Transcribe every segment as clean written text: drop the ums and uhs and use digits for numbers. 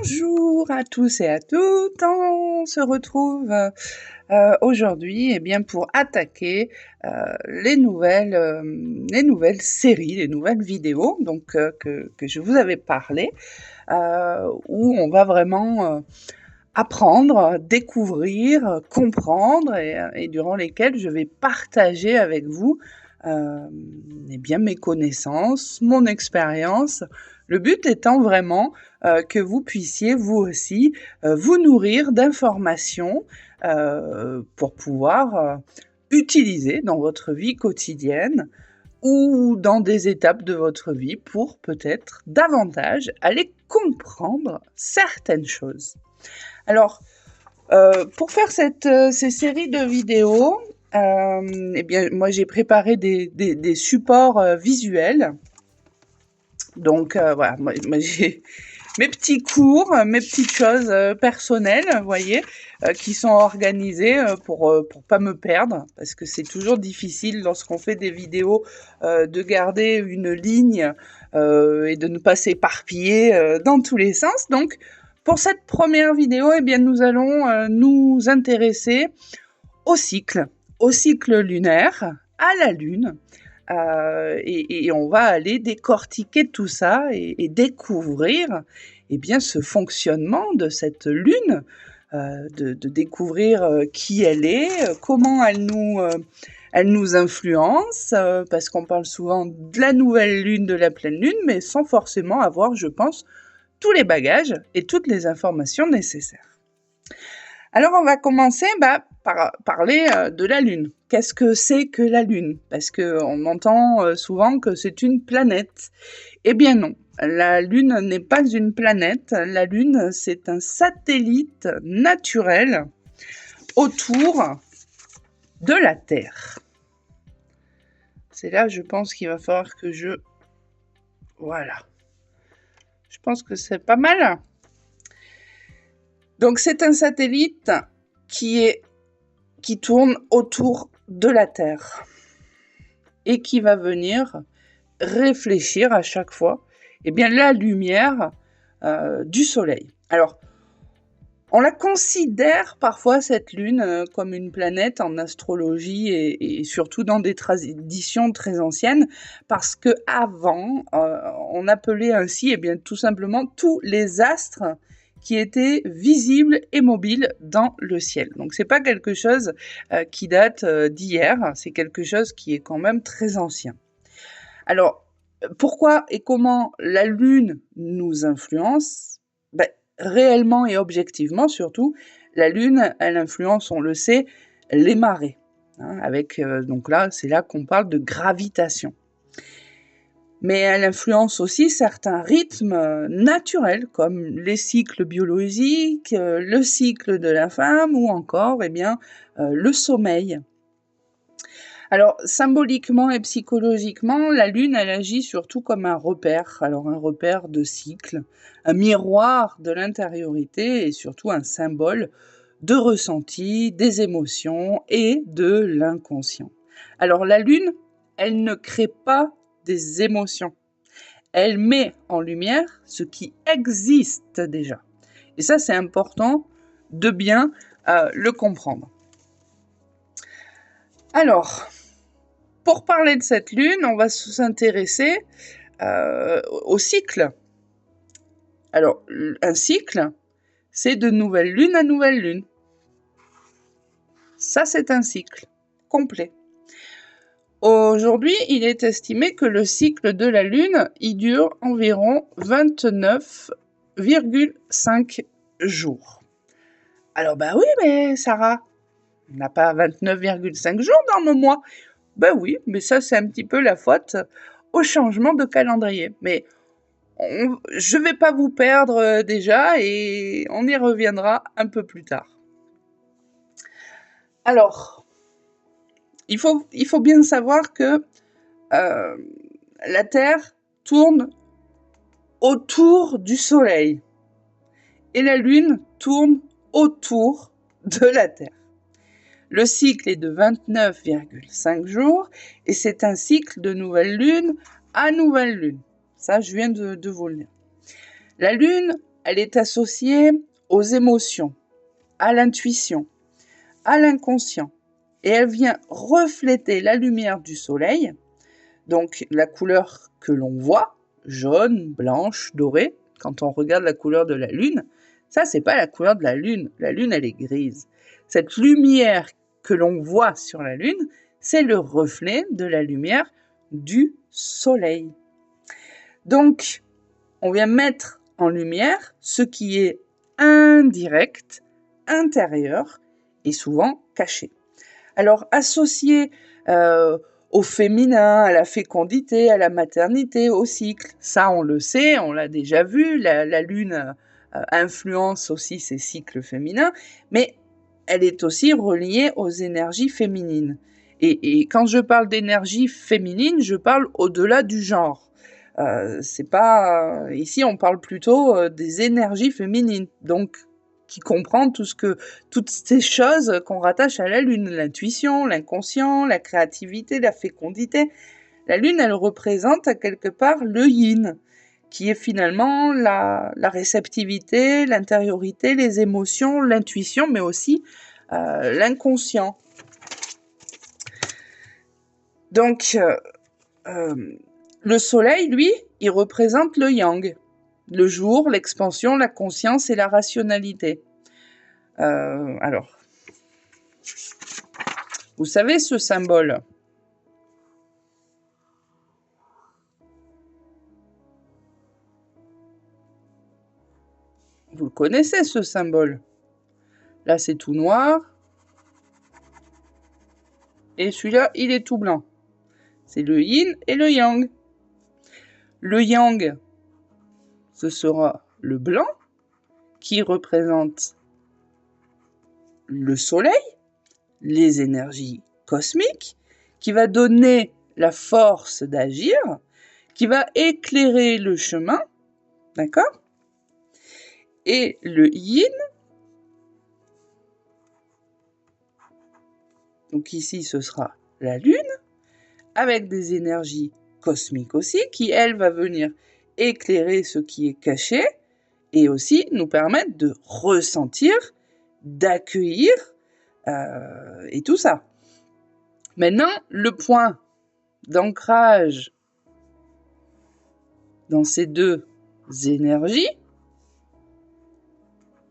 Bonjour à tous et à toutes, on se retrouve aujourd'hui pour attaquer les nouvelles séries, les nouvelles vidéos que je vous avais parlé, où on va vraiment apprendre, découvrir, comprendre et durant lesquelles je vais partager avec vous mes connaissances, mon expérience. Le but étant vraiment que vous puissiez vous aussi vous nourrir d'informations pour pouvoir utiliser dans votre vie quotidienne ou dans des étapes de votre vie pour peut-être davantage aller comprendre certaines choses. Alors, pour faire ces séries de vidéos, moi j'ai préparé des supports visuels. Donc voilà, moi j'ai mes petits cours, mes petites choses personnelles, vous voyez, qui sont organisées pour pas me perdre, parce que c'est toujours difficile lorsqu'on fait des vidéos de garder une ligne et de ne pas s'éparpiller dans tous les sens. Donc, pour cette première vidéo, nous allons nous intéresser au cycle lunaire, à la Lune, et on va aller décortiquer tout ça et découvrir ce fonctionnement de cette Lune, de découvrir qui elle est, comment elle nous influence, parce qu'on parle souvent de la nouvelle Lune, de la pleine Lune, mais sans forcément avoir, je pense, tous les bagages et toutes les informations nécessaires. Alors on va commencer par parler de la Lune. Qu'est-ce que c'est que la Lune? Parce qu'on entend souvent que c'est une planète. Eh bien non, la Lune n'est pas une planète. La Lune, c'est un satellite naturel autour de la Terre. C'est là, je pense qu'il va falloir que je... Voilà. Je pense que c'est pas mal. Donc c'est un satellite qui tourne autour de la Terre et qui va venir réfléchir à chaque fois la lumière du Soleil. Alors, on la considère parfois, cette Lune, comme une planète en astrologie et surtout dans des traditions très anciennes, parce que avant, on appelait ainsi tout simplement tous les astres qui étaient visibles et mobiles dans le ciel. Donc c'est pas quelque chose qui date d'hier, c'est quelque chose qui est quand même très ancien. Alors, pourquoi et comment la Lune nous influence? Réellement et objectivement surtout, la Lune, elle influence, on le sait, les marées. Donc là, c'est là qu'on parle de gravitation. Mais elle influence aussi certains rythmes naturels, comme les cycles biologiques, le cycle de la femme ou encore le sommeil. Alors, symboliquement et psychologiquement, la Lune, elle agit surtout comme un repère. Alors, un repère de cycle, un miroir de l'intériorité et surtout un symbole de ressenti, des émotions et de l'inconscient. Alors, la Lune, elle ne crée pas des émotions. Elle met en lumière ce qui existe déjà. Et ça, c'est important de bien le comprendre. Alors, pour parler de cette Lune, on va s'intéresser au cycle. Alors, un cycle, c'est de nouvelle lune à nouvelle lune. Ça, c'est un cycle complet. Aujourd'hui, il est estimé que le cycle de la Lune, il dure environ 29,5 jours. Alors, oui, mais Sarah, on n'a pas 29,5 jours dans nos mois. Oui, mais ça, c'est un petit peu la faute au changement de calendrier. Mais je ne vais pas vous perdre déjà et on y reviendra un peu plus tard. Alors, il faut bien savoir que la Terre tourne autour du Soleil et la Lune tourne autour de la Terre. Le cycle est de 29,5 jours et c'est un cycle de nouvelle lune à nouvelle lune. Ça, je viens de vous le dire. La Lune elle est associée aux émotions, à l'intuition, à l'inconscient. Et elle vient refléter la lumière du soleil, donc la couleur que l'on voit, jaune, blanche, dorée, quand on regarde la couleur de la lune, ça c'est pas la couleur de la lune elle est grise. Cette lumière que l'on voit sur la lune, c'est le reflet de la lumière du soleil. Donc, on vient mettre en lumière ce qui est indirect, intérieur et souvent caché. Alors, associé au féminin, à la fécondité, à la maternité, au cycle, ça on le sait, on l'a déjà vu, la lune influence aussi ces cycles féminins, mais elle est aussi reliée aux énergies féminines. Et quand je parle d'énergie féminine, je parle au-delà du genre. C'est pas ici on parle plutôt des énergies féminines, donc qui comprend toutes ces choses qu'on rattache à la lune, l'intuition, l'inconscient, la créativité, la fécondité. La lune, elle représente quelque part le yin, qui est finalement la réceptivité, l'intériorité, les émotions, l'intuition, mais aussi l'inconscient. Donc, le soleil, lui, il représente le yang, le jour, l'expansion, la conscience et la rationalité. Alors, vous savez ce symbole? Vous le connaissez ce symbole? Là, c'est tout noir. Et celui-là, il est tout blanc. C'est le yin et le yang. Le yang, ce sera le blanc, qui représente le soleil, les énergies cosmiques, qui va donner la force d'agir, qui va éclairer le chemin, d'accord? Et le yin, donc ici ce sera la lune, avec des énergies cosmiques aussi, qui elle va venir éclairer ce qui est caché, et aussi nous permettre de ressentir, d'accueillir, et tout ça. Maintenant, le point d'ancrage dans ces deux énergies,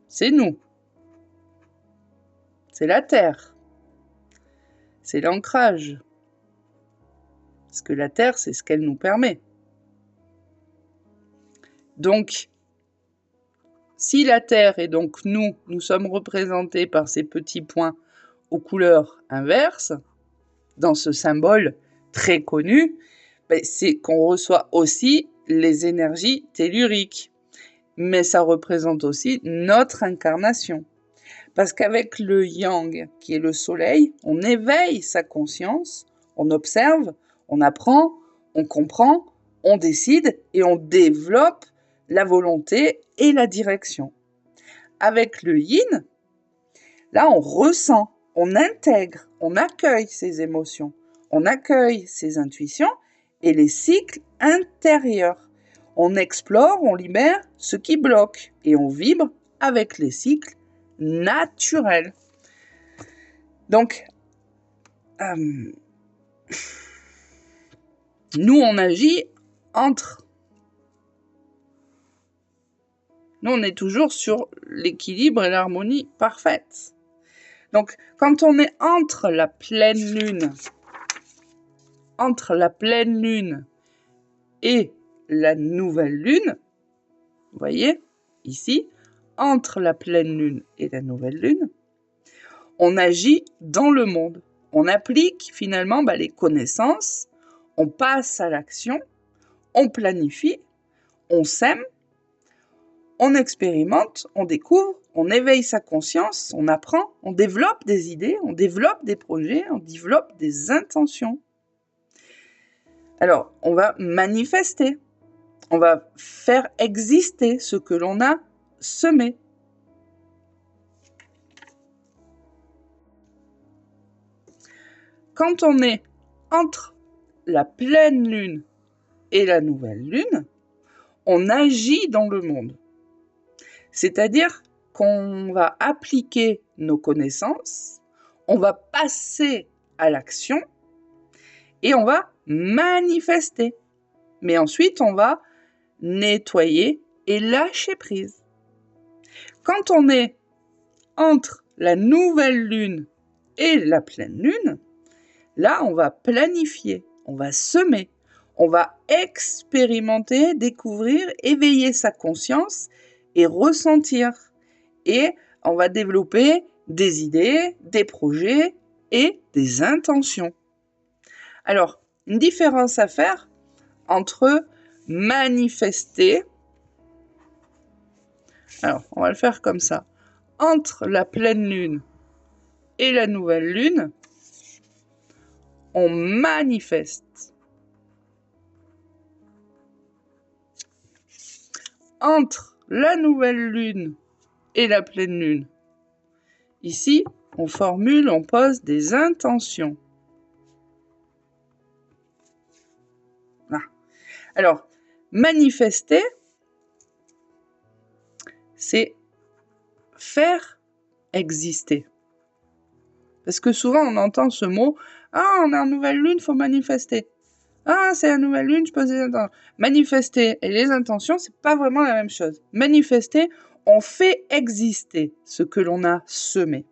c'est nous. C'est la Terre. C'est l'ancrage. Parce que la Terre, c'est ce qu'elle nous permet. Donc, si la Terre et donc nous sommes représentés par ces petits points aux couleurs inverses, dans ce symbole très connu, c'est qu'on reçoit aussi les énergies telluriques. Mais ça représente aussi notre incarnation. Parce qu'avec le yang, qui est le soleil, on éveille sa conscience, on observe, on apprend, on comprend, on décide et on développe la volonté et la direction. Avec le yin, là on ressent, on intègre, on accueille ses émotions, on accueille ses intuitions et les cycles intérieurs. On explore, on libère ce qui bloque et on vibre avec les cycles naturels. Donc, nous on agit entre. Nous on est toujours sur l'équilibre et l'harmonie parfaite. Donc, quand on est entre la pleine lune et la nouvelle lune, vous voyez, ici, entre la pleine lune et la nouvelle lune, on agit dans le monde. On applique finalement les connaissances, on passe à l'action, on planifie, on sème, on expérimente, on découvre, on éveille sa conscience, on apprend, on développe des idées, on développe des projets, on développe des intentions. Alors, on va manifester, on va faire exister ce que l'on a semé. Quand on est entre la pleine lune et la nouvelle lune, on agit dans le monde. C'est-à-dire qu'on va appliquer nos connaissances, on va passer à l'action et on va manifester. Mais ensuite, on va nettoyer et lâcher prise. Quand on est entre la nouvelle lune et la pleine lune, là, on va planifier, on va semer, on va expérimenter, découvrir, éveiller sa conscience et ressentir. Et on va développer des idées, des projets et des intentions. Alors, une différence à faire entre manifester. Alors, on va le faire comme ça. Entre la pleine lune et la nouvelle lune, on manifeste. Entre la nouvelle lune et la pleine lune, ici, on formule, on pose des intentions. Là. Alors, manifester, c'est faire exister. Parce que souvent, on entend ce mot, « Ah, on est en nouvelle lune, il faut manifester. » Ah, c'est la nouvelle lune, je pose des intentions. Manifester et les intentions, c'est pas vraiment la même chose. Manifester, on fait exister ce que l'on a semé.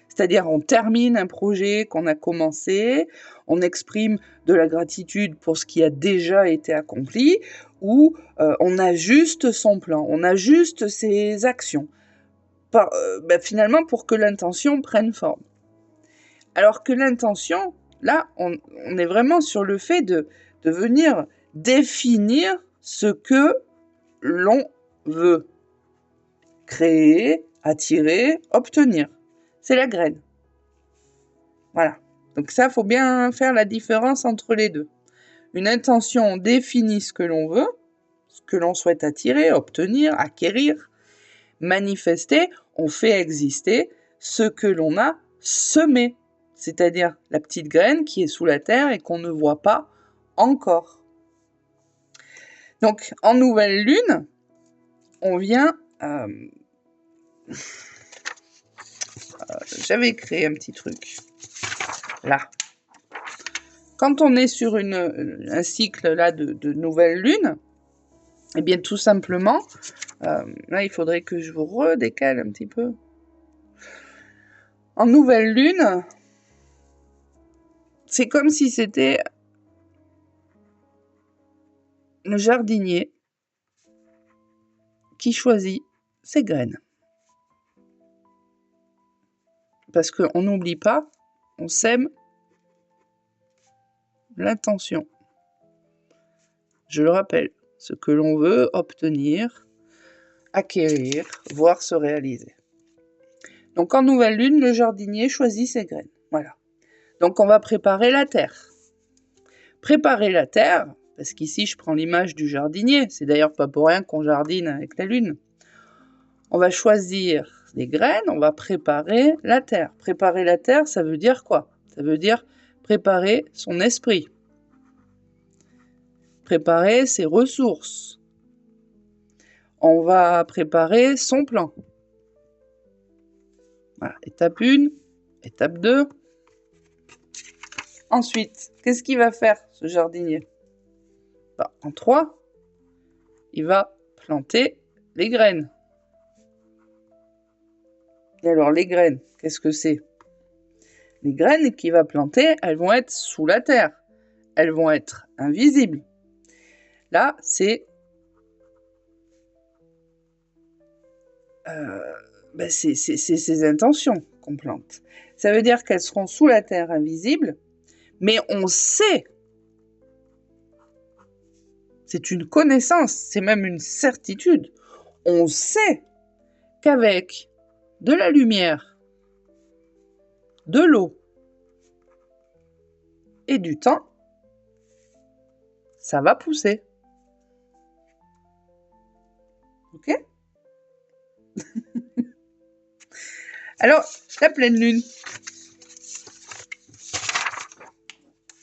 C'est-à-dire, on termine un projet qu'on a commencé, on exprime de la gratitude pour ce qui a déjà été accompli, ou on ajuste son plan, on ajuste ses actions, finalement pour que l'intention prenne forme. Alors que l'intention, là, on est vraiment sur le fait de venir définir ce que l'on veut créer, attirer, obtenir. C'est la graine. Voilà. Donc ça, il faut bien faire la différence entre les deux. Une intention, on définit ce que l'on veut, ce que l'on souhaite attirer, obtenir, acquérir. Manifester, on fait exister ce que l'on a semé. C'est-à-dire la petite graine qui est sous la terre et qu'on ne voit pas encore. Donc, en nouvelle lune, on vient... j'avais créé un petit truc. Là. Quand on est sur un cycle là de nouvelle lune, eh bien tout simplement, là il faudrait que je vous redécale un petit peu. En nouvelle lune, c'est comme si c'était le jardinier qui choisit ses graines. Parce qu'on n'oublie pas, on sème l'intention. Je le rappelle, ce que l'on veut obtenir, acquérir, voir se réaliser. Donc en nouvelle lune, le jardinier choisit ses graines. Voilà. Donc on va préparer la terre. Préparer la terre, parce qu'ici je prends l'image du jardinier, c'est d'ailleurs pas pour rien qu'on jardine avec la lune. On va choisir des graines, on va préparer la terre. Préparer la terre, ça veut dire quoi? Ça veut dire préparer son esprit. Préparer ses ressources. On va préparer son plan. Voilà, étape 1, étape 2. Ensuite, qu'est-ce qu'il va faire, ce jardinier? En 3, il va planter les graines. Et alors, les graines, qu'est-ce que c'est? Les graines qu'il va planter, elles vont être sous la terre. Elles vont être invisibles. Là, c'est ses intentions qu'on plante. Ça veut dire qu'elles seront sous la terre, invisibles, mais on sait, c'est une connaissance, c'est même une certitude, on sait qu'avec de la lumière, de l'eau et du temps, ça va pousser. Ok? Alors, la pleine lune.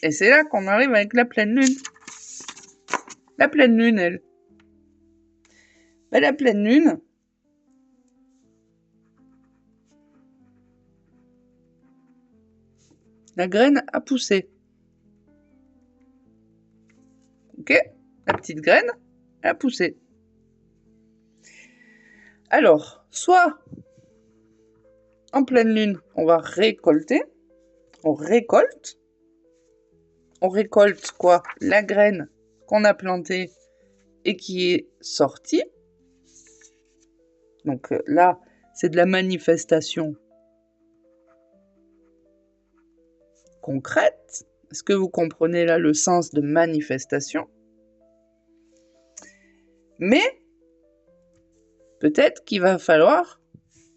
Et c'est là qu'on arrive avec la pleine lune. La pleine lune, elle. La pleine lune, La graine a poussé. Ok? La petite graine, elle a poussé. Alors, soit en pleine lune, on va récolter. On récolte. On récolte quoi? La graine qu'on a plantée et qui est sortie. Donc là, c'est de la manifestation concrète. Est-ce que vous comprenez là le sens de manifestation? Mais peut-être qu'il va falloir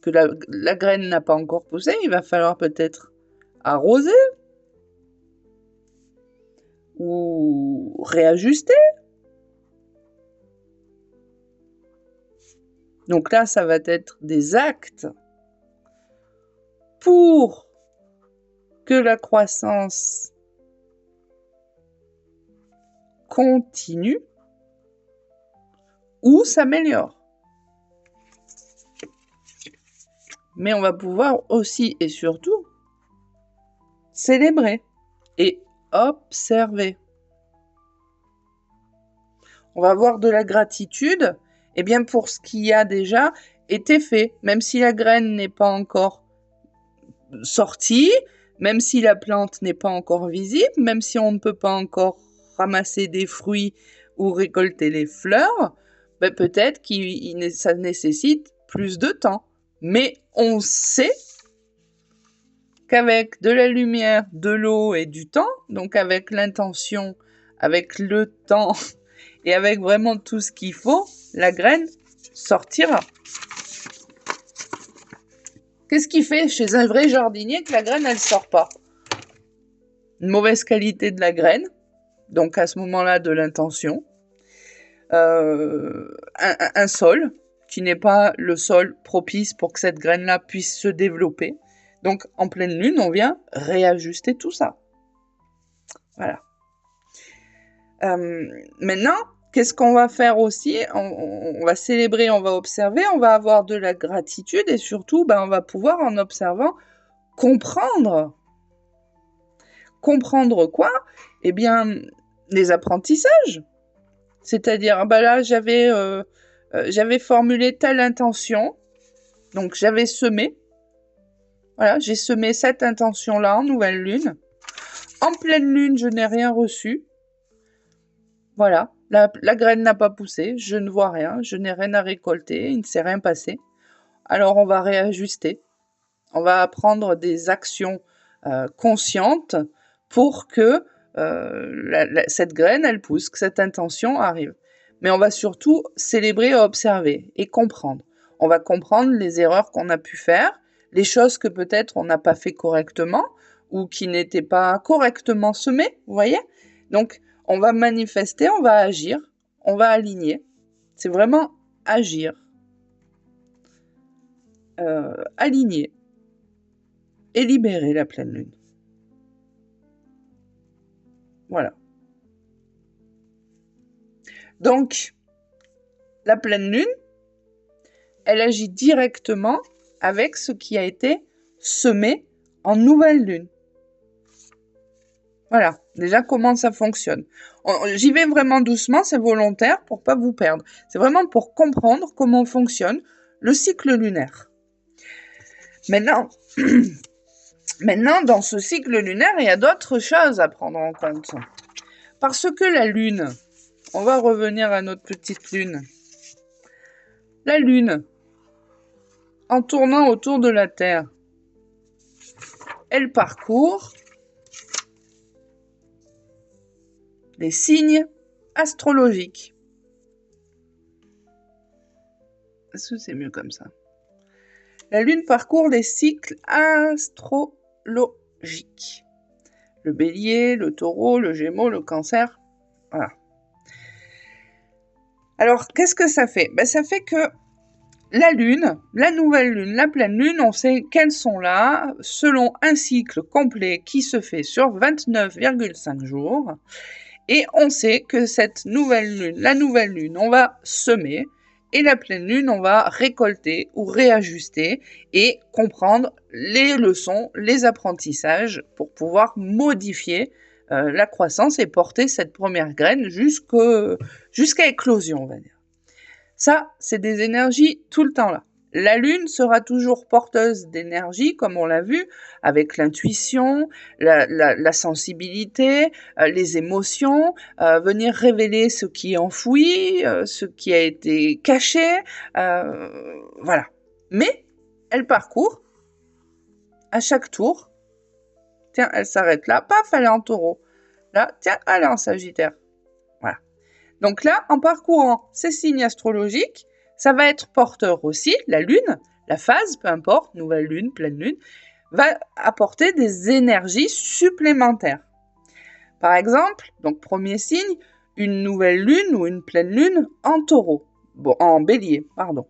que la graine n'a pas encore poussé, il va falloir peut-être arroser ou réajuster. Donc là, ça va être des actes pour que la croissance continue ou s'améliore. Mais on va pouvoir aussi et surtout célébrer et observer. On va avoir de la gratitude, eh bien pour ce qui a déjà été fait, même si la graine n'est pas encore sortie, même si la plante n'est pas encore visible, même si on ne peut pas encore ramasser des fruits ou récolter les fleurs, ben peut-être que ça nécessite plus de temps. Mais on sait qu'avec de la lumière, de l'eau et du temps, donc avec l'intention, avec le temps et avec vraiment tout ce qu'il faut, la graine sortira. Qu'est-ce qui fait chez un vrai jardinier que la graine, elle sort pas? Une mauvaise qualité de la graine, donc à ce moment-là de l'intention. Un sol qui n'est pas le sol propice pour que cette graine-là puisse se développer. Donc en pleine lune, on vient réajuster tout ça. Voilà. Maintenant, qu'est-ce qu'on va faire aussi? On va célébrer, on va observer, on va avoir de la gratitude et surtout, on va pouvoir, en observant, comprendre. Comprendre quoi? Eh bien, les apprentissages. C'est-à-dire, là, j'avais formulé telle intention, donc j'avais semé. Voilà, j'ai semé cette intention-là en nouvelle lune. En pleine lune, je n'ai rien reçu. Voilà, la graine n'a pas poussé, je ne vois rien, je n'ai rien à récolter, il ne s'est rien passé. Alors on va réajuster. On va apprendre des actions conscientes pour que cette graine, elle pousse, que cette intention arrive. Mais on va surtout célébrer, observer et comprendre. On va comprendre les erreurs qu'on a pu faire, les choses que peut-être on n'a pas fait correctement ou qui n'étaient pas correctement semées, vous voyez? Donc, on va manifester, on va agir, on va aligner. C'est vraiment agir. Aligner et libérer la pleine lune. Voilà. Donc, la pleine lune, elle agit directement avec ce qui a été semé en nouvelle lune. Voilà, déjà comment ça fonctionne. J'y vais vraiment doucement, c'est volontaire pour pas vous perdre. C'est vraiment pour comprendre comment fonctionne le cycle lunaire. Maintenant, dans ce cycle lunaire, il y a d'autres choses à prendre en compte. Parce que la lune, on va revenir à notre petite lune. La lune, en tournant autour de la Terre, elle parcourt les signes astrologiques. Est-ce que c'est mieux comme ça? La Lune parcourt les cycles astrologiques. Le Bélier, le Taureau, le Gémeaux, le Cancer. Voilà. Alors, qu'est-ce que ça fait? Ça fait que la Lune, la nouvelle Lune, la pleine Lune, on sait qu'elles sont là selon un cycle complet qui se fait sur 29,5 jours. Et on sait que cette nouvelle Lune, la nouvelle Lune, on va semer Et la pleine lune, on va récolter ou réajuster et comprendre les leçons, les apprentissages pour pouvoir modifier la croissance et porter cette première graine jusqu'à éclosion, on va dire. Ça, c'est des énergies tout le temps là. La lune sera toujours porteuse d'énergie, comme on l'a vu, avec l'intuition, la sensibilité, les émotions, venir révéler ce qui est enfoui, ce qui a été caché, voilà. Mais elle parcourt à chaque tour. Tiens, elle s'arrête là, paf, elle est en taureau. Là, tiens, elle est en sagittaire. Voilà. Donc là, en parcourant ces signes astrologiques, ça va être porteur aussi, la lune, la phase, peu importe, nouvelle lune, pleine lune, va apporter des énergies supplémentaires. Par exemple, donc premier signe, une nouvelle lune ou une pleine lune en taureau, en bélier, pardon.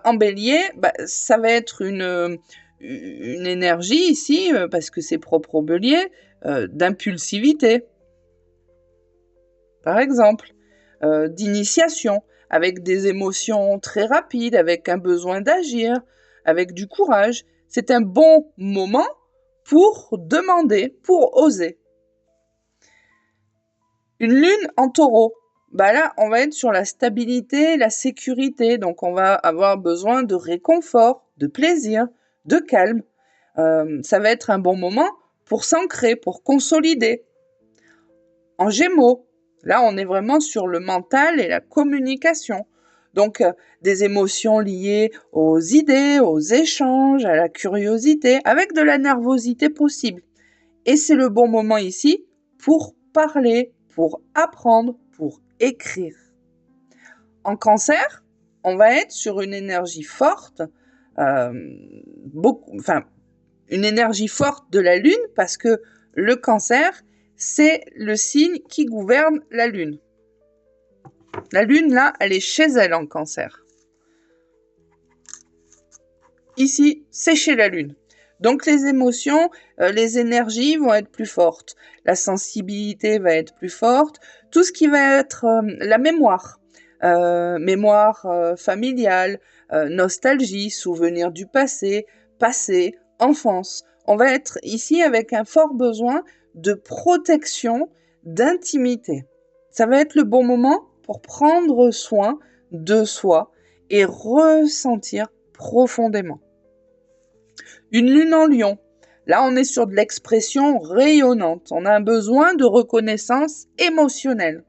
En bélier, ça va être une énergie ici, parce que c'est propre au bélier, d'impulsivité, par exemple, d'initiation, avec des émotions très rapides, avec un besoin d'agir, avec du courage. C'est un bon moment pour demander, pour oser. Une lune en taureau, là, on va être sur la stabilité, la sécurité, donc on va avoir besoin de réconfort, de plaisir, de calme. Ça va être un bon moment pour s'ancrer, pour consolider. En Gémeaux, là, on est vraiment sur le mental et la communication. Donc, des émotions liées aux idées, aux échanges, à la curiosité, avec de la nervosité possible. Et c'est le bon moment ici pour parler, pour apprendre, pour écrire. En Cancer, on va être sur une énergie forte, une énergie forte de la Lune, parce que le Cancer, c'est le signe qui gouverne la Lune. La Lune, là, elle est chez elle en Cancer. Ici, c'est chez la Lune. Donc les émotions, les énergies vont être plus fortes. La sensibilité va être plus forte. Tout ce qui va être la mémoire. Mémoire familiale, nostalgie, souvenir du passé, enfance. On va être ici avec un fort besoin de protection, d'intimité. Ça va être le bon moment pour prendre soin de soi et ressentir profondément. Une lune en lion. Là, on est sur de l'expression rayonnante. On a un besoin de reconnaissance émotionnelle.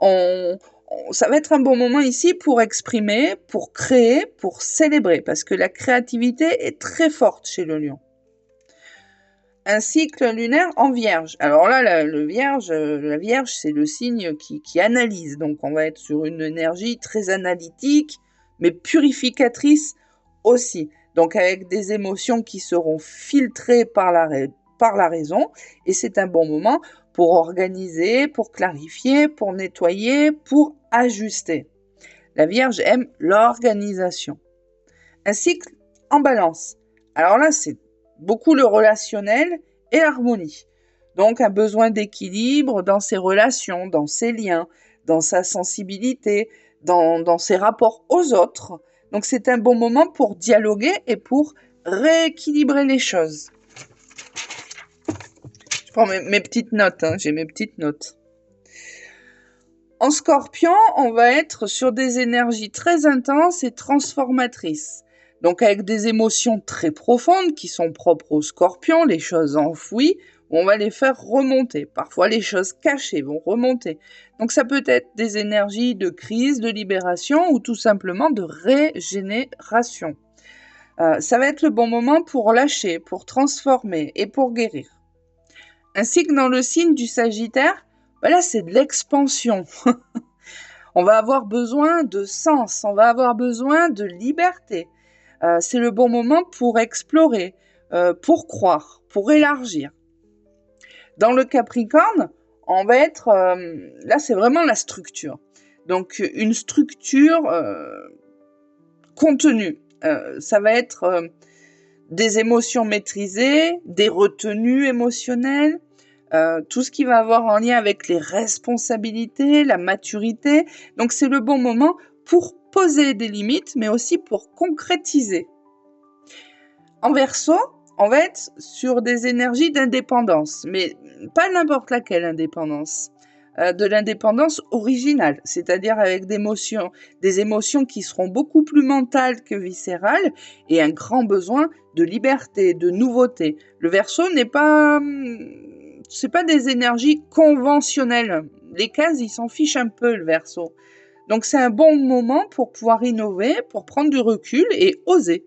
Ça va être un bon moment ici pour exprimer, pour créer, pour célébrer, parce que la créativité est très forte chez le lion. Un cycle lunaire en Vierge. Alors là, la Vierge, c'est le signe qui analyse. Donc, on va être sur une énergie très analytique, mais purificatrice aussi. Donc, avec des émotions qui seront filtrées par la raison. Et c'est un bon moment pour organiser, pour clarifier, pour nettoyer, pour ajuster. La Vierge aime l'organisation. Un cycle en Balance. Alors là, c'est beaucoup le relationnel et l'harmonie. Donc un besoin d'équilibre dans ses relations, dans ses liens, dans sa sensibilité, dans ses rapports aux autres. Donc c'est un bon moment pour dialoguer et pour rééquilibrer les choses. Je prends mes petites notes, j'ai mes petites notes. En Scorpion, on va être sur des énergies très intenses et transformatrices. Donc avec des émotions très profondes qui sont propres aux Scorpions, les choses enfouies, on va les faire remonter. Parfois les choses cachées vont remonter. Donc ça peut être des énergies de crise, de libération ou tout simplement de régénération. Ça va être le bon moment pour lâcher, pour transformer et pour guérir. Ainsi que dans le signe du Sagittaire, là c'est de l'expansion. On va avoir besoin de sens, on va avoir besoin de liberté. C'est le bon moment pour explorer, pour croire, pour élargir. Dans le Capricorne, on va être... là, c'est vraiment la structure. Donc, une structure contenue. Ça va être des émotions maîtrisées, des retenues émotionnelles, tout ce qui va avoir en lien avec les responsabilités, la maturité. Donc, c'est le bon moment pour poser des limites, mais aussi pour concrétiser. En Verseau, on va être sur des énergies d'indépendance, mais pas n'importe laquelle indépendance. De l'indépendance originale, c'est-à-dire avec des émotions qui seront beaucoup plus mentales que viscérales et un grand besoin de liberté, de nouveauté. Le Verseau c'est pas des énergies conventionnelles. Les cases, ils s'en fichent un peu, le Verseau. Donc c'est un bon moment pour pouvoir innover, pour prendre du recul et oser.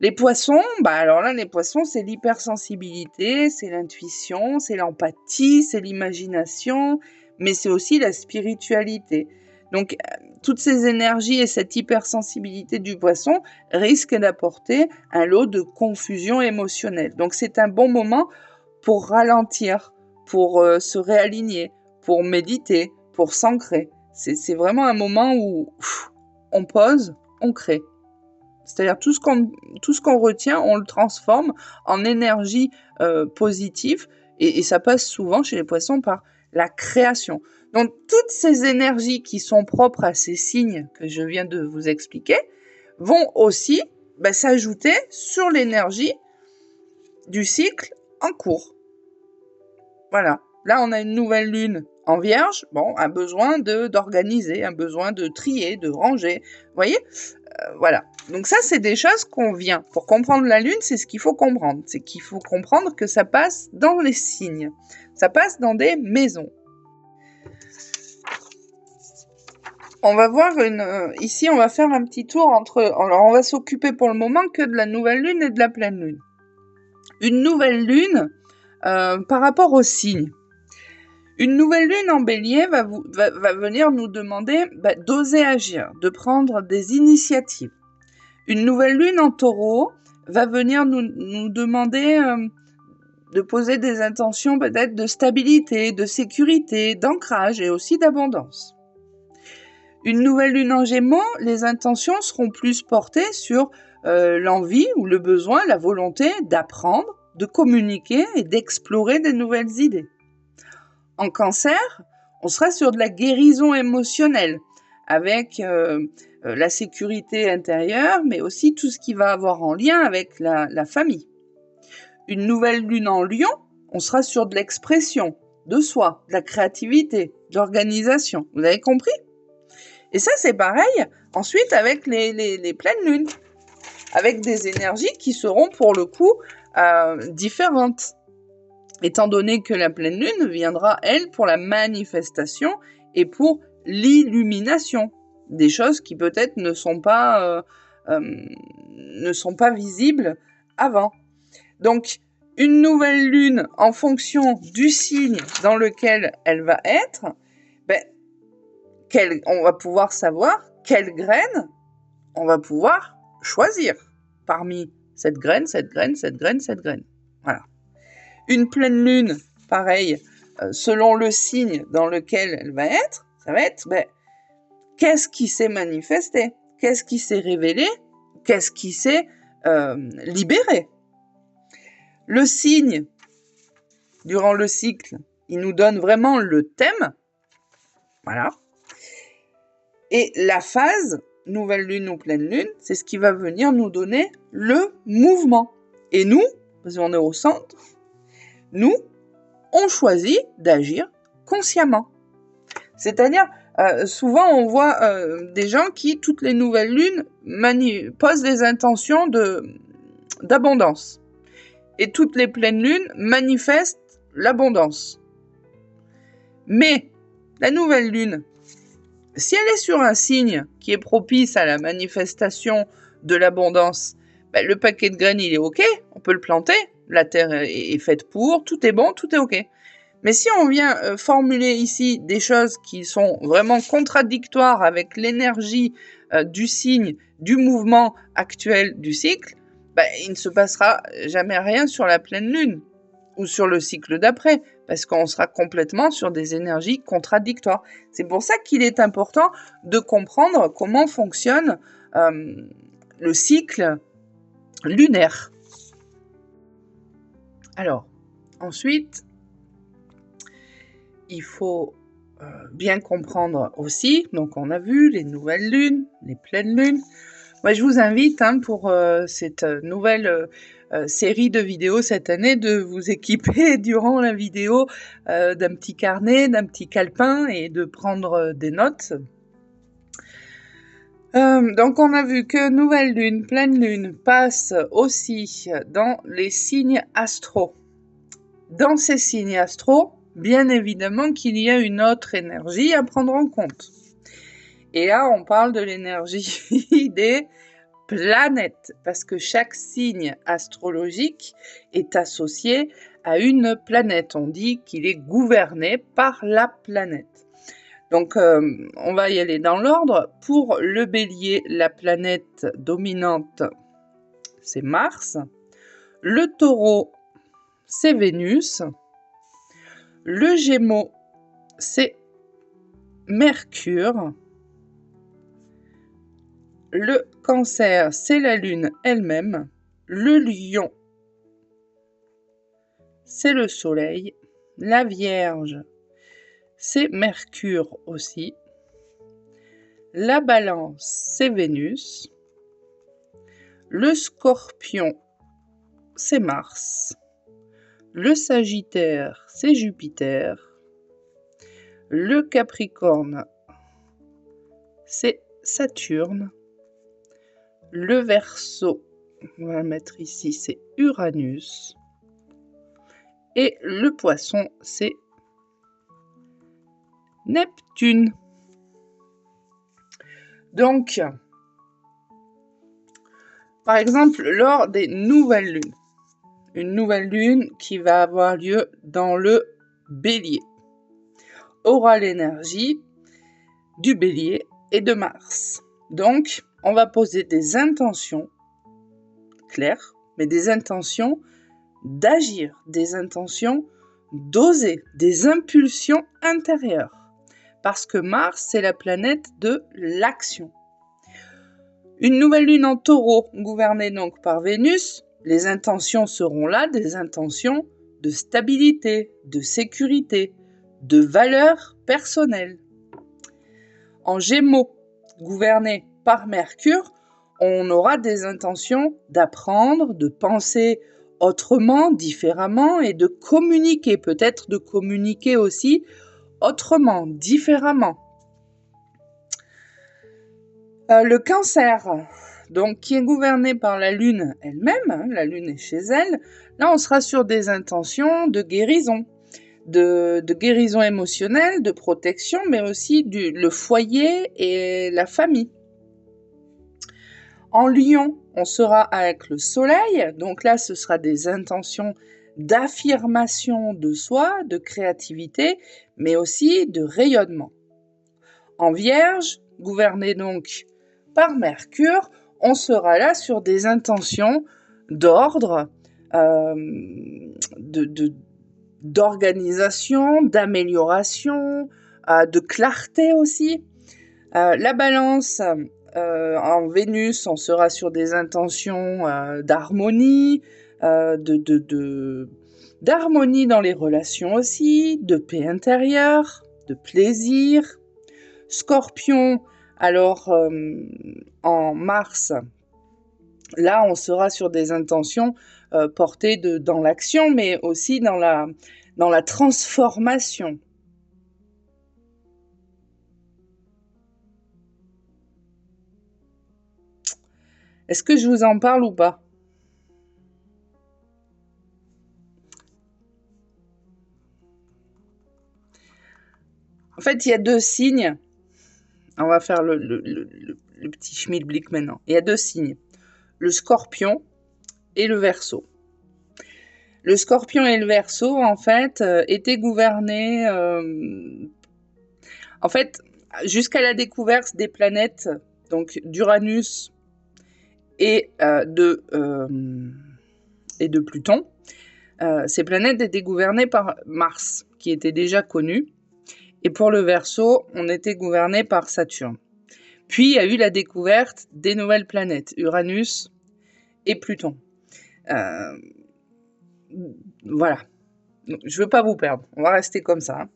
Les poissons, alors là, les poissons, c'est l'hypersensibilité, c'est l'intuition, c'est l'empathie, c'est l'imagination, mais c'est aussi la spiritualité. Donc, toutes ces énergies et cette hypersensibilité du poisson risquent d'apporter un lot de confusion émotionnelle. Donc, c'est un bon moment pour ralentir, pour se réaligner, pour méditer, pour s'ancrer. C'est vraiment un moment où on pose, on crée. C'est-à-dire tout ce qu'on retient, on le transforme en énergie positive et ça passe souvent chez les poissons par la création. Donc toutes ces énergies qui sont propres à ces signes que je viens de vous expliquer vont aussi s'ajouter sur l'énergie du cycle en cours. Voilà. Là, on a une nouvelle lune en Vierge. Bon, un besoin d'organiser, un besoin de trier, de ranger. Vous voyez ? Voilà. Donc ça, c'est des choses qu'on vient. Pour comprendre la Lune, c'est ce qu'il faut comprendre. C'est qu'il faut comprendre que ça passe dans les signes. Ça passe dans des maisons. On va voir ici, on va faire un petit tour entre... Alors, on va s'occuper pour le moment que de la nouvelle Lune et de la pleine Lune. Une nouvelle Lune, par rapport aux signes. Une nouvelle lune en bélier va venir nous demander d'oser agir, de prendre des initiatives. Une nouvelle lune en taureau va venir nous demander de poser des intentions peut-être de stabilité, de sécurité, d'ancrage et aussi d'abondance. Une nouvelle lune en gémeaux, les intentions seront plus portées sur l'envie ou le besoin, la volonté d'apprendre, de communiquer et d'explorer des nouvelles idées. En cancer, on sera sur de la guérison émotionnelle, avec la sécurité intérieure, mais aussi tout ce qui va avoir en lien avec la famille. Une nouvelle lune en lion, on sera sur de l'expression de soi, de la créativité, de l'organisation. Vous avez compris ? Et ça, c'est pareil ensuite avec les pleines lunes, avec des énergies qui seront pour le coup différentes. Étant donné que la pleine lune viendra, elle, pour la manifestation et pour l'illumination. Des choses qui peut-être ne sont pas visibles avant. Donc, une nouvelle lune, en fonction du signe dans lequel elle va être, on va pouvoir savoir quelle graine on va pouvoir choisir parmi cette graine, cette graine, cette graine, cette graine. Voilà. Une pleine lune, pareil, selon le signe dans lequel elle va être, ça va être qu'est-ce qui s'est manifesté, qu'est-ce qui s'est révélé, qu'est-ce qui s'est libéré. Le signe, durant le cycle, il nous donne vraiment le thème, voilà. Et la phase, nouvelle lune ou pleine lune, c'est ce qui va venir nous donner le mouvement. Et nous, parce qu'on est au centre, nous, on choisit d'agir consciemment. C'est-à-dire, souvent on voit des gens qui, toutes les nouvelles lunes, posent des intentions d'abondance. Et toutes les pleines lunes manifestent l'abondance. Mais la nouvelle lune, si elle est sur un signe qui est propice à la manifestation de l'abondance, le paquet de graines, il est OK, on peut le planter, la terre est faite pour, tout est bon, tout est OK. Mais si on vient formuler ici des choses qui sont vraiment contradictoires avec l'énergie du signe, du mouvement actuel du cycle, il ne se passera jamais rien sur la pleine lune ou sur le cycle d'après, parce qu'on sera complètement sur des énergies contradictoires. C'est pour ça qu'il est important de comprendre comment fonctionne le cycle lunaire. Alors, ensuite, il faut bien comprendre aussi, donc on a vu les nouvelles lunes, les pleines lunes. Moi, je vous invite pour cette nouvelle série de vidéos cette année de vous équiper durant la vidéo d'un petit carnet, d'un petit calepin et de prendre des notes. Donc on a vu que nouvelle lune, pleine lune passe aussi dans les signes astro. Dans ces signes astro, bien évidemment qu'il y a une autre énergie à prendre en compte. Et là, on parle de l'énergie des planètes, parce que chaque signe astrologique est associé à une planète. On dit qu'il est gouverné par la planète. Donc, on va y aller dans l'ordre. Pour le Bélier, la planète dominante, c'est Mars. Le Taureau, c'est Vénus. Le Gémeaux, c'est Mercure. Le Cancer, c'est la Lune elle-même. Le Lion, c'est le Soleil. La Vierge, c'est Mercure aussi. La Balance, c'est Vénus. Le Scorpion, c'est Mars. Le Sagittaire, c'est Jupiter. Le Capricorne, c'est Saturne. Le Verseau, on va le mettre ici, c'est Uranus. Et le Poisson, c'est Neptune. Donc, par exemple, lors des nouvelles lunes, une nouvelle lune qui va avoir lieu dans le Bélier aura l'énergie du Bélier et de Mars. Donc, on va poser des intentions claires, mais des intentions d'agir, des intentions d'oser, des impulsions intérieures. Parce que Mars, c'est la planète de l'action. Une nouvelle lune en Taureau, gouvernée donc par Vénus, les intentions seront là, des intentions de stabilité, de sécurité, de valeur personnelle. En Gémeaux, gouverné par Mercure, on aura des intentions d'apprendre, de penser autrement, différemment et de communiquer, peut-être de communiquer aussi autrement, différemment. Le Cancer, donc qui est gouverné par la Lune elle-même, la Lune est chez elle, là on sera sur des intentions de guérison, de guérison émotionnelle, de protection, mais aussi le foyer et la famille. En Lion, on sera avec le Soleil, donc là ce sera des intentions d'affirmation de soi, de créativité, mais aussi de rayonnement. En Vierge, gouverné donc par Mercure, on sera là sur des intentions d'ordre, d'organisation, d'amélioration, de clarté aussi. La Balance, en Vénus, on sera sur des intentions d'harmonie, d'harmonie dans les relations aussi, de paix intérieure, de plaisir. Scorpion, alors en Mars, là on sera sur des intentions portées dans l'action, mais aussi dans la transformation. Est-ce que je vous en parle ou pas? En fait, il y a deux signes. On va faire le petit schmilblick maintenant. Il y a deux signes. Le Scorpion et le Verseau. Le Scorpion et le Verseau, en fait, étaient gouvernés... en fait, jusqu'à la découverte des planètes, donc d'Uranus et de Pluton, ces planètes étaient gouvernées par Mars, qui était déjà connu. Et pour le Verseau, on était gouverné par Saturne. Puis, il y a eu la découverte des nouvelles planètes, Uranus et Pluton. Voilà. Je ne veux pas vous perdre. On va rester comme ça.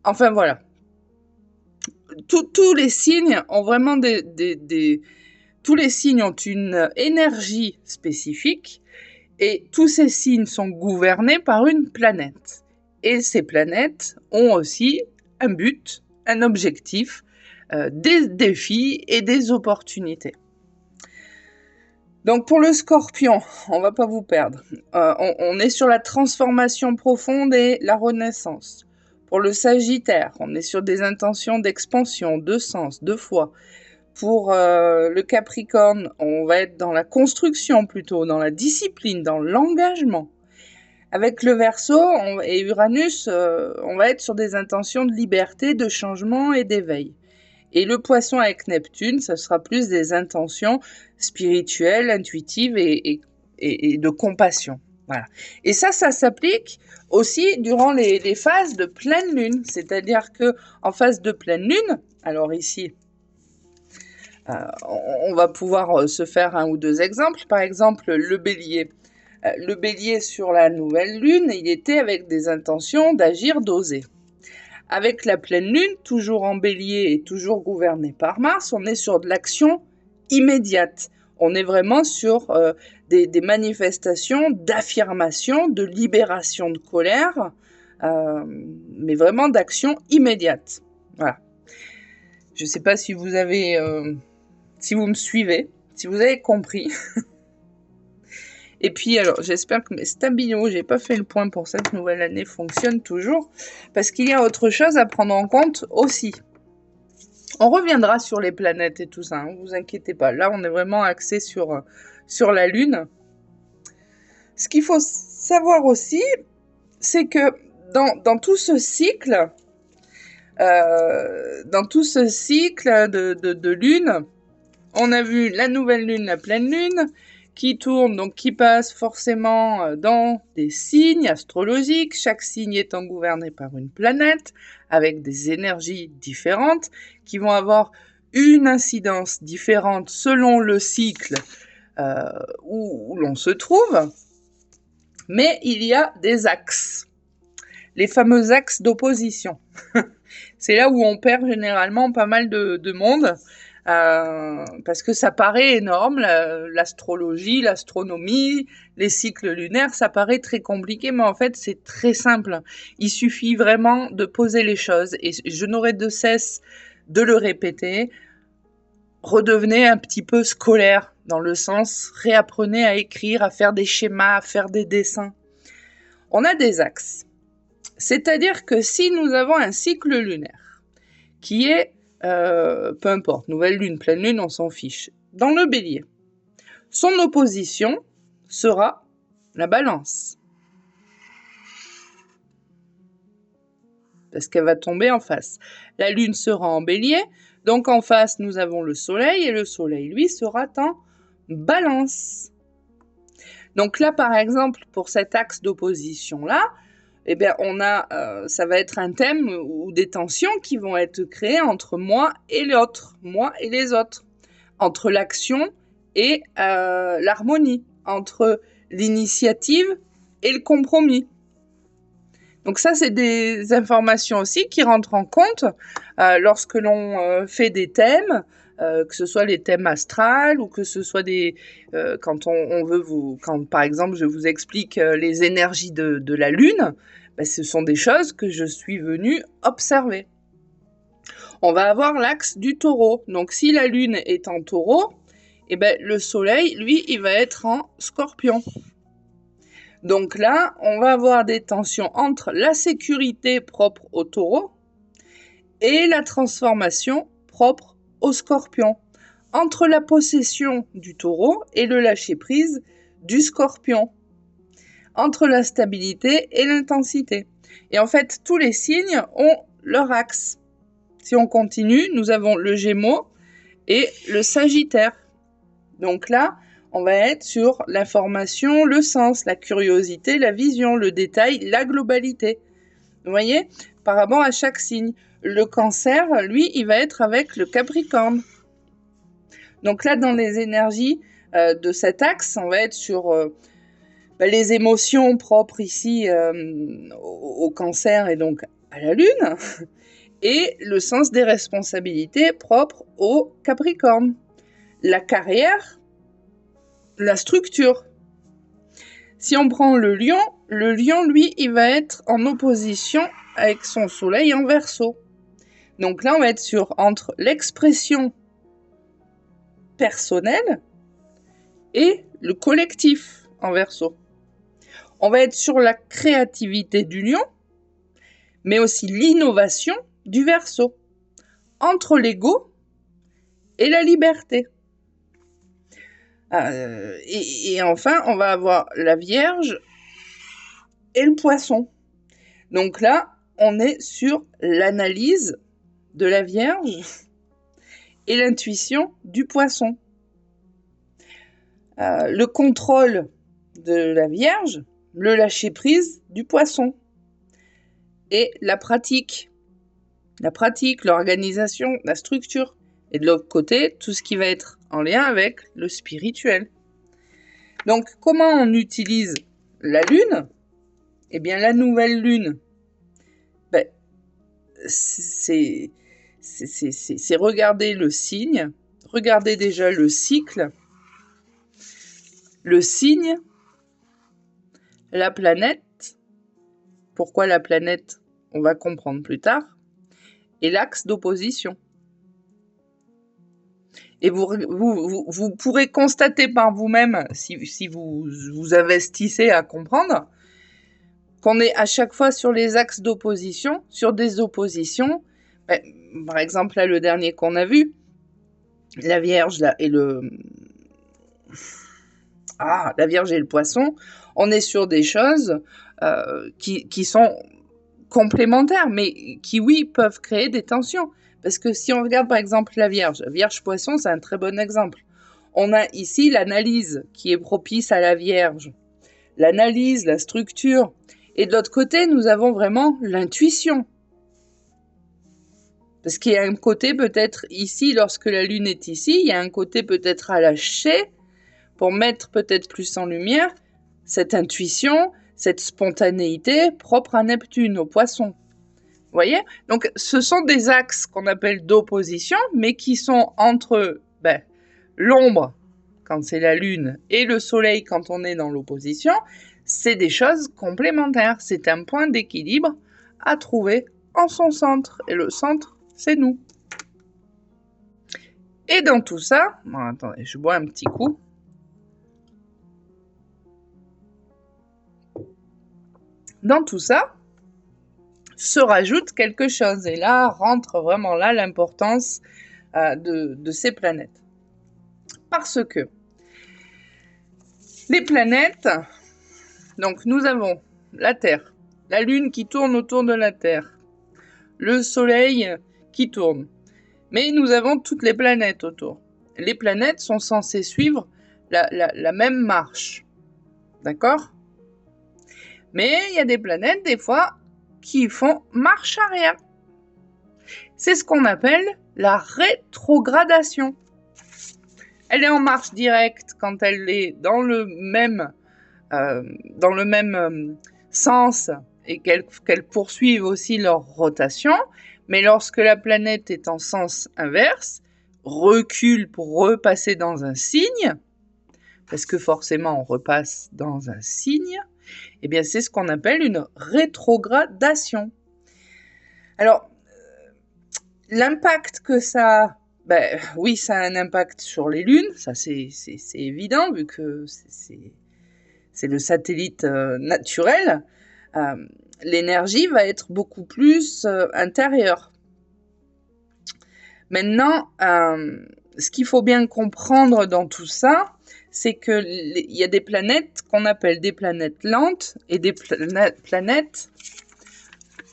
Enfin voilà. Tous les signes ont vraiment tous les signes ont une énergie spécifique et tous ces signes sont gouvernés par une planète. Et ces planètes ont aussi un but, un objectif, des défis et des opportunités. Donc pour le Scorpion, on va pas vous perdre. On est sur la transformation profonde et la renaissance. Pour le Sagittaire, on est sur des intentions d'expansion, de sens, de foi. Pour le Capricorne, on va être dans la construction plutôt, dans la discipline, dans l'engagement. Avec le Verseau et Uranus, on va être sur des intentions de liberté, de changement et d'éveil. Et le Poisson avec Neptune, ça sera plus des intentions spirituelles, intuitives et de compassion. Voilà. Et ça s'applique aussi durant les phases de pleine lune. C'est-à-dire que en phase de pleine lune, alors ici, on va pouvoir se faire un ou deux exemples. Par exemple, le Bélier. Le Bélier sur la nouvelle lune, il était avec des intentions d'agir, d'oser. Avec la pleine lune, toujours en Bélier et toujours gouverné par Mars, on est sur de l'action immédiate. On est vraiment sur des manifestations d'affirmation, de libération de colère, mais vraiment d'action immédiate. Voilà. Je ne sais pas si vous avez, si vous me suivez, si vous avez compris. Et puis, alors, j'espère que mes stabilos, j'ai pas fait le point pour cette nouvelle année, fonctionnent toujours, parce qu'il y a autre chose à prendre en compte aussi. On reviendra sur les planètes et tout ça, hein, vous inquiétez pas. Là, on est vraiment axé sur la Lune. Ce qu'il faut savoir aussi, c'est que dans tout ce cycle, de Lune, on a vu la nouvelle Lune, la pleine Lune, qui tourne, donc qui passe forcément dans des signes astrologiques, chaque signe étant gouverné par une planète, avec des énergies différentes, qui vont avoir une incidence différente selon le cycle où l'on se trouve, mais il y a des axes, les fameux axes d'opposition. C'est là où on perd généralement pas mal de monde, parce que ça paraît énorme, l'astrologie, l'astronomie, les cycles lunaires, ça paraît très compliqué, mais en fait c'est très simple. Il suffit vraiment de poser les choses, et je n'aurai de cesse de le répéter. Redevenez un petit peu scolaire, dans le sens, réapprenez à écrire, à faire des schémas, à faire des dessins. On a des axes. C'est-à-dire que si nous avons un cycle lunaire, qui est peu importe, nouvelle lune, pleine lune, on s'en fiche. Dans le Bélier, son opposition sera la Balance. Parce qu'elle va tomber en face. La lune sera en Bélier, donc en face, nous avons le Soleil, et le Soleil, lui, sera en Balance. Donc là, par exemple, pour cet axe d'opposition-là, eh bien, ça va être un thème ou des tensions qui vont être créées entre moi et l'autre, moi et les autres, entre l'action et l'harmonie, entre l'initiative et le compromis. Donc ça, c'est des informations aussi qui rentrent en compte lorsque l'on fait des thèmes, que ce soit les thèmes astrales ou que ce soit quand on veut quand par exemple je vous explique les énergies de la Lune, ben, ce sont des choses que je suis venue observer. On va avoir l'axe du Taureau. Donc si la Lune est en Taureau, eh ben, le Soleil, lui, il va être en Scorpion. Donc là, on va avoir des tensions entre la sécurité propre au Taureau et la transformation propre au Scorpion. Entre la possession du Taureau et le lâcher-prise du Scorpion. Entre la stabilité et l'intensité. Et en fait, tous les signes ont leur axe. Si on continue, nous avons le Gémeaux et le Sagittaire. Donc là, on va être sur l'information, le sens, la curiosité, la vision, le détail, la globalité. Vous voyez, par rapport à chaque signe. Le Cancer, lui, il va être avec le Capricorne. Donc là, dans les énergies de cet axe, on va être sur les émotions propres ici au Cancer et donc à la Lune, et le sens des responsabilités propres au Capricorne. La carrière, la structure. Si on prend le lion, lui, il va être en opposition avec son soleil en Verseau. Donc là, on va être entre l'expression personnelle et le collectif en Verseau. On va être sur la créativité du lion, mais aussi l'innovation du Verseau, entre l'ego et la liberté. Et enfin, on va avoir la Vierge et le Poisson. Donc là, on est sur l'analyse de la Vierge et l'intuition du Poisson. Le contrôle de la Vierge, le lâcher-prise du Poisson. Et la pratique, l'organisation, la structure. Et de l'autre côté, tout ce qui va être en lien avec le spirituel. Donc, comment on utilise la Lune? Eh bien, la nouvelle Lune, c'est regarder le signe, regarder déjà le cycle, le signe, la planète. Pourquoi la planète? On va comprendre plus tard. Et l'axe d'opposition. Et vous pourrez constater par vous-même, si vous investissez à comprendre, qu'on est à chaque fois sur les axes d'opposition, sur des oppositions. Par exemple, là, le dernier qu'on a vu, la Vierge là, et la Vierge et le Poisson, on est sur des choses qui sont complémentaires, mais qui, oui, peuvent créer des tensions. Parce que si on regarde par exemple la Vierge-Poisson, c'est un très bon exemple. On a ici l'analyse qui est propice à la Vierge. L'analyse, la structure. Et de l'autre côté, nous avons vraiment l'intuition. Parce qu'il y a un côté peut-être ici, lorsque la Lune est ici, il y a un côté peut-être à lâcher pour mettre peut-être plus en lumière cette intuition, cette spontanéité propre à Neptune, au Poisson. Vous voyez? Donc, ce sont des axes qu'on appelle d'opposition, mais qui sont entre l'ombre, quand c'est la Lune, et le Soleil, quand on est dans l'opposition. C'est des choses complémentaires. C'est un point d'équilibre à trouver en son centre. Et le centre, c'est nous. Et dans tout ça... Bon, attendez, je bois un petit coup. Dans tout ça, se rajoute quelque chose. Et là, rentre vraiment là l'importance de ces planètes. Parce que les planètes, donc nous avons la Terre, la Lune qui tourne autour de la Terre, le Soleil qui tourne. Mais nous avons toutes les planètes autour. Les planètes sont censées suivre la même marche. D'accord? Mais il y a des planètes, des fois, qui font marche arrière. C'est ce qu'on appelle la rétrogradation. Elle est en marche directe quand elle est dans le même sens et qu'elles poursuivent aussi leur rotation. Mais lorsque la planète est en sens inverse, recule pour repasser dans un signe, parce que forcément on repasse dans un signe, eh bien c'est ce qu'on appelle une rétrogradation. Alors, l'impact que ça a, oui, ça a un impact sur les lunes, ça c'est évident, vu que c'est le satellite naturel. L'énergie va être beaucoup plus intérieure. Maintenant, ce qu'il faut bien comprendre dans tout ça, c'est qu'il y a des planètes qu'on appelle des planètes lentes et des planètes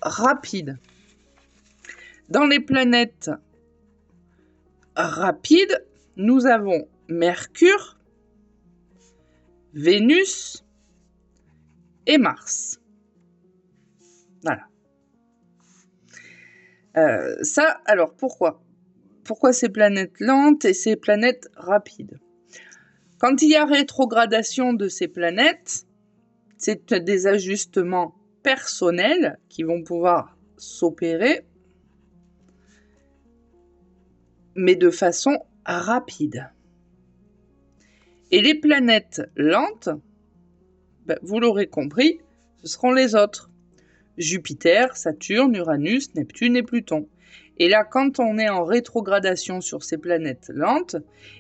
rapides. Dans les planètes rapides, nous avons Mercure, Vénus et Mars. Voilà. Ça, alors pourquoi? Pourquoi ces planètes lentes et ces planètes rapides? Quand il y a rétrogradation de ces planètes, c'est des ajustements personnels qui vont pouvoir s'opérer, mais de façon rapide. Et les planètes lentes, ben, vous l'aurez compris, ce seront les autres. Jupiter, Saturne, Uranus, Neptune et Pluton. Et là, quand on est en rétrogradation sur ces planètes lentes,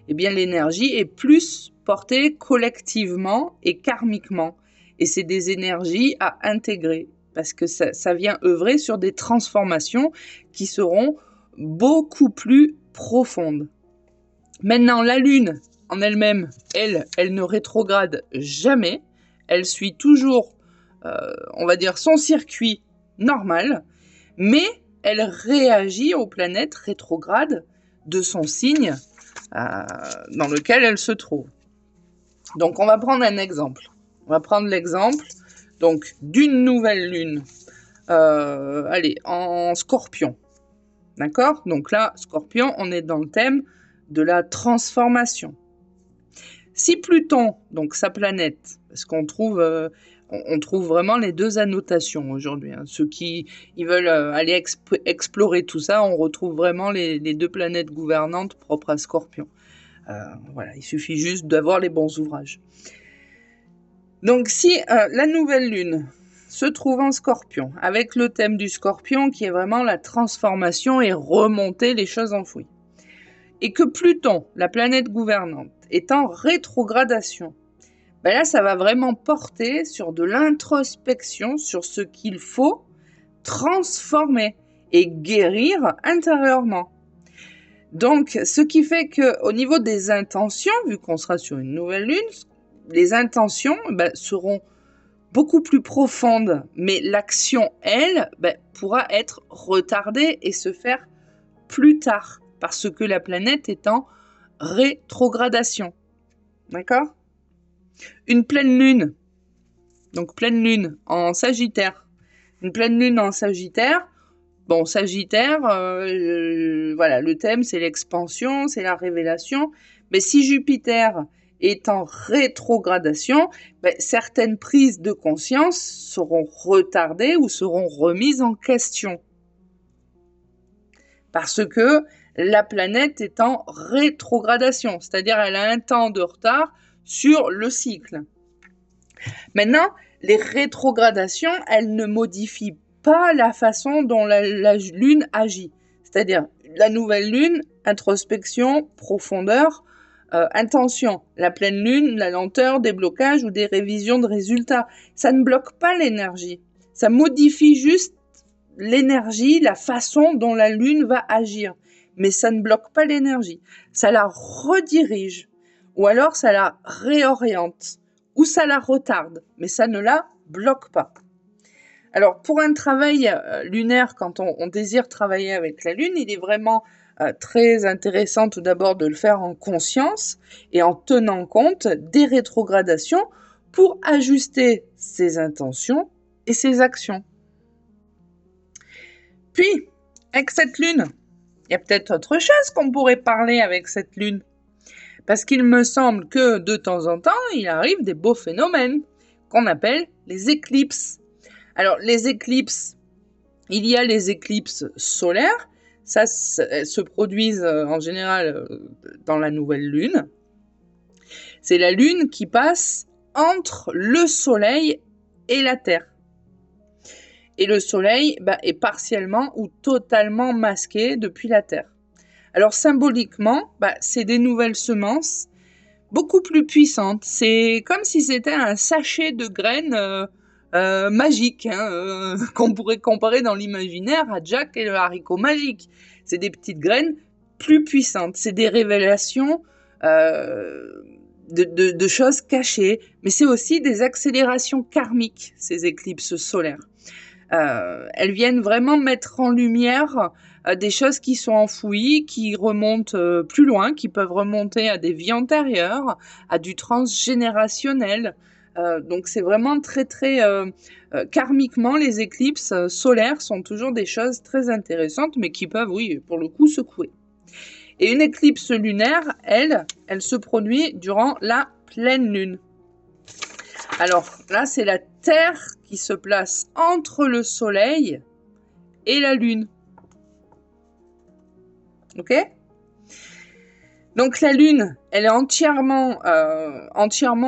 eh bien l'énergie est plus portée collectivement et karmiquement. Et c'est des énergies à intégrer, parce que ça vient œuvrer sur des transformations qui seront beaucoup plus profondes. Maintenant, la Lune, en elle-même, elle ne rétrograde jamais. Elle suit toujours, on va dire, son circuit normal, mais elle réagit aux planètes rétrogrades de son signe dans lequel elle se trouve. Donc, on va prendre un exemple. On va prendre l'exemple donc d'une nouvelle lune, allez, en Scorpion. D'accord? Donc là, Scorpion, on est dans le thème de la transformation. Si Pluton, donc sa planète, parce qu'on trouve, on trouve vraiment les deux annotations aujourd'hui. Hein. Ceux qui veulent aller explorer tout ça, on retrouve vraiment les deux planètes gouvernantes propres à Scorpion. Voilà, il suffit juste d'avoir les bons ouvrages. Donc si la nouvelle lune se trouve en Scorpion, avec le thème du Scorpion qui est vraiment la transformation et remonter les choses enfouies, et que Pluton, la planète gouvernante, est en rétrogradation, ben là, ça va vraiment porter sur de l'introspection, sur ce qu'il faut transformer et guérir intérieurement. Donc, ce qui fait qu'au niveau des intentions, vu qu'on sera sur une nouvelle lune, les intentions seront beaucoup plus profondes, mais l'action, elle, pourra être retardée et se faire plus tard, parce que la planète est en rétrogradation. D'accord ? Une pleine lune, donc pleine lune en Sagittaire. Une pleine lune en Sagittaire, bon, Sagittaire, voilà, le thème c'est l'expansion, c'est la révélation, mais si Jupiter est en rétrogradation, certaines prises de conscience seront retardées ou seront remises en question. Parce que la planète est en rétrogradation, c'est-à-dire elle a un temps de retard sur le cycle. Maintenant, les rétrogradations, elles ne modifient pas la façon dont la Lune agit. C'est-à-dire, la nouvelle Lune, introspection, profondeur, intention. La pleine Lune, la lenteur, déblocage ou des révisions de résultats. Ça ne bloque pas l'énergie. Ça modifie juste l'énergie, la façon dont la Lune va agir. Mais ça ne bloque pas l'énergie. Ça la redirige. Ou alors, ça la réoriente. Ou ça la retarde. Mais ça ne la bloque pas. Alors, pour un travail lunaire, quand on désire travailler avec la Lune, il est vraiment très intéressant tout d'abord de le faire en conscience et en tenant compte des rétrogradations pour ajuster ses intentions et ses actions. Puis, avec cette Lune, il y a peut-être autre chose qu'on pourrait parler avec cette Lune. Parce qu'il me semble que de temps en temps, il arrive des beaux phénomènes qu'on appelle les éclipses. Alors, les éclipses, il y a les éclipses solaires. Ça, elles se produisent en général dans la nouvelle lune. C'est la lune qui passe entre le soleil et la Terre. Et le soleil est partiellement ou totalement masqué depuis la Terre. Alors symboliquement, c'est des nouvelles semences beaucoup plus puissantes. C'est comme si c'était un sachet de graines magiques, qu'on pourrait comparer dans l'imaginaire à Jack et le haricot magique. C'est des petites graines plus puissantes. C'est des révélations de choses cachées, mais c'est aussi des accélérations karmiques, ces éclipses solaires. Elles viennent vraiment mettre en lumière des choses qui sont enfouies, qui remontent plus loin, qui peuvent remonter à des vies antérieures, à du transgénérationnel. Donc c'est vraiment très karmiquement, les éclipses solaires sont toujours des choses très intéressantes, mais qui peuvent, oui, pour le coup, secouer. Et une éclipse lunaire, elle se produit durant la pleine lune. Alors là, c'est la Terre qui se place entre le Soleil et la Lune. Ok ? Donc la Lune, elle est entièrement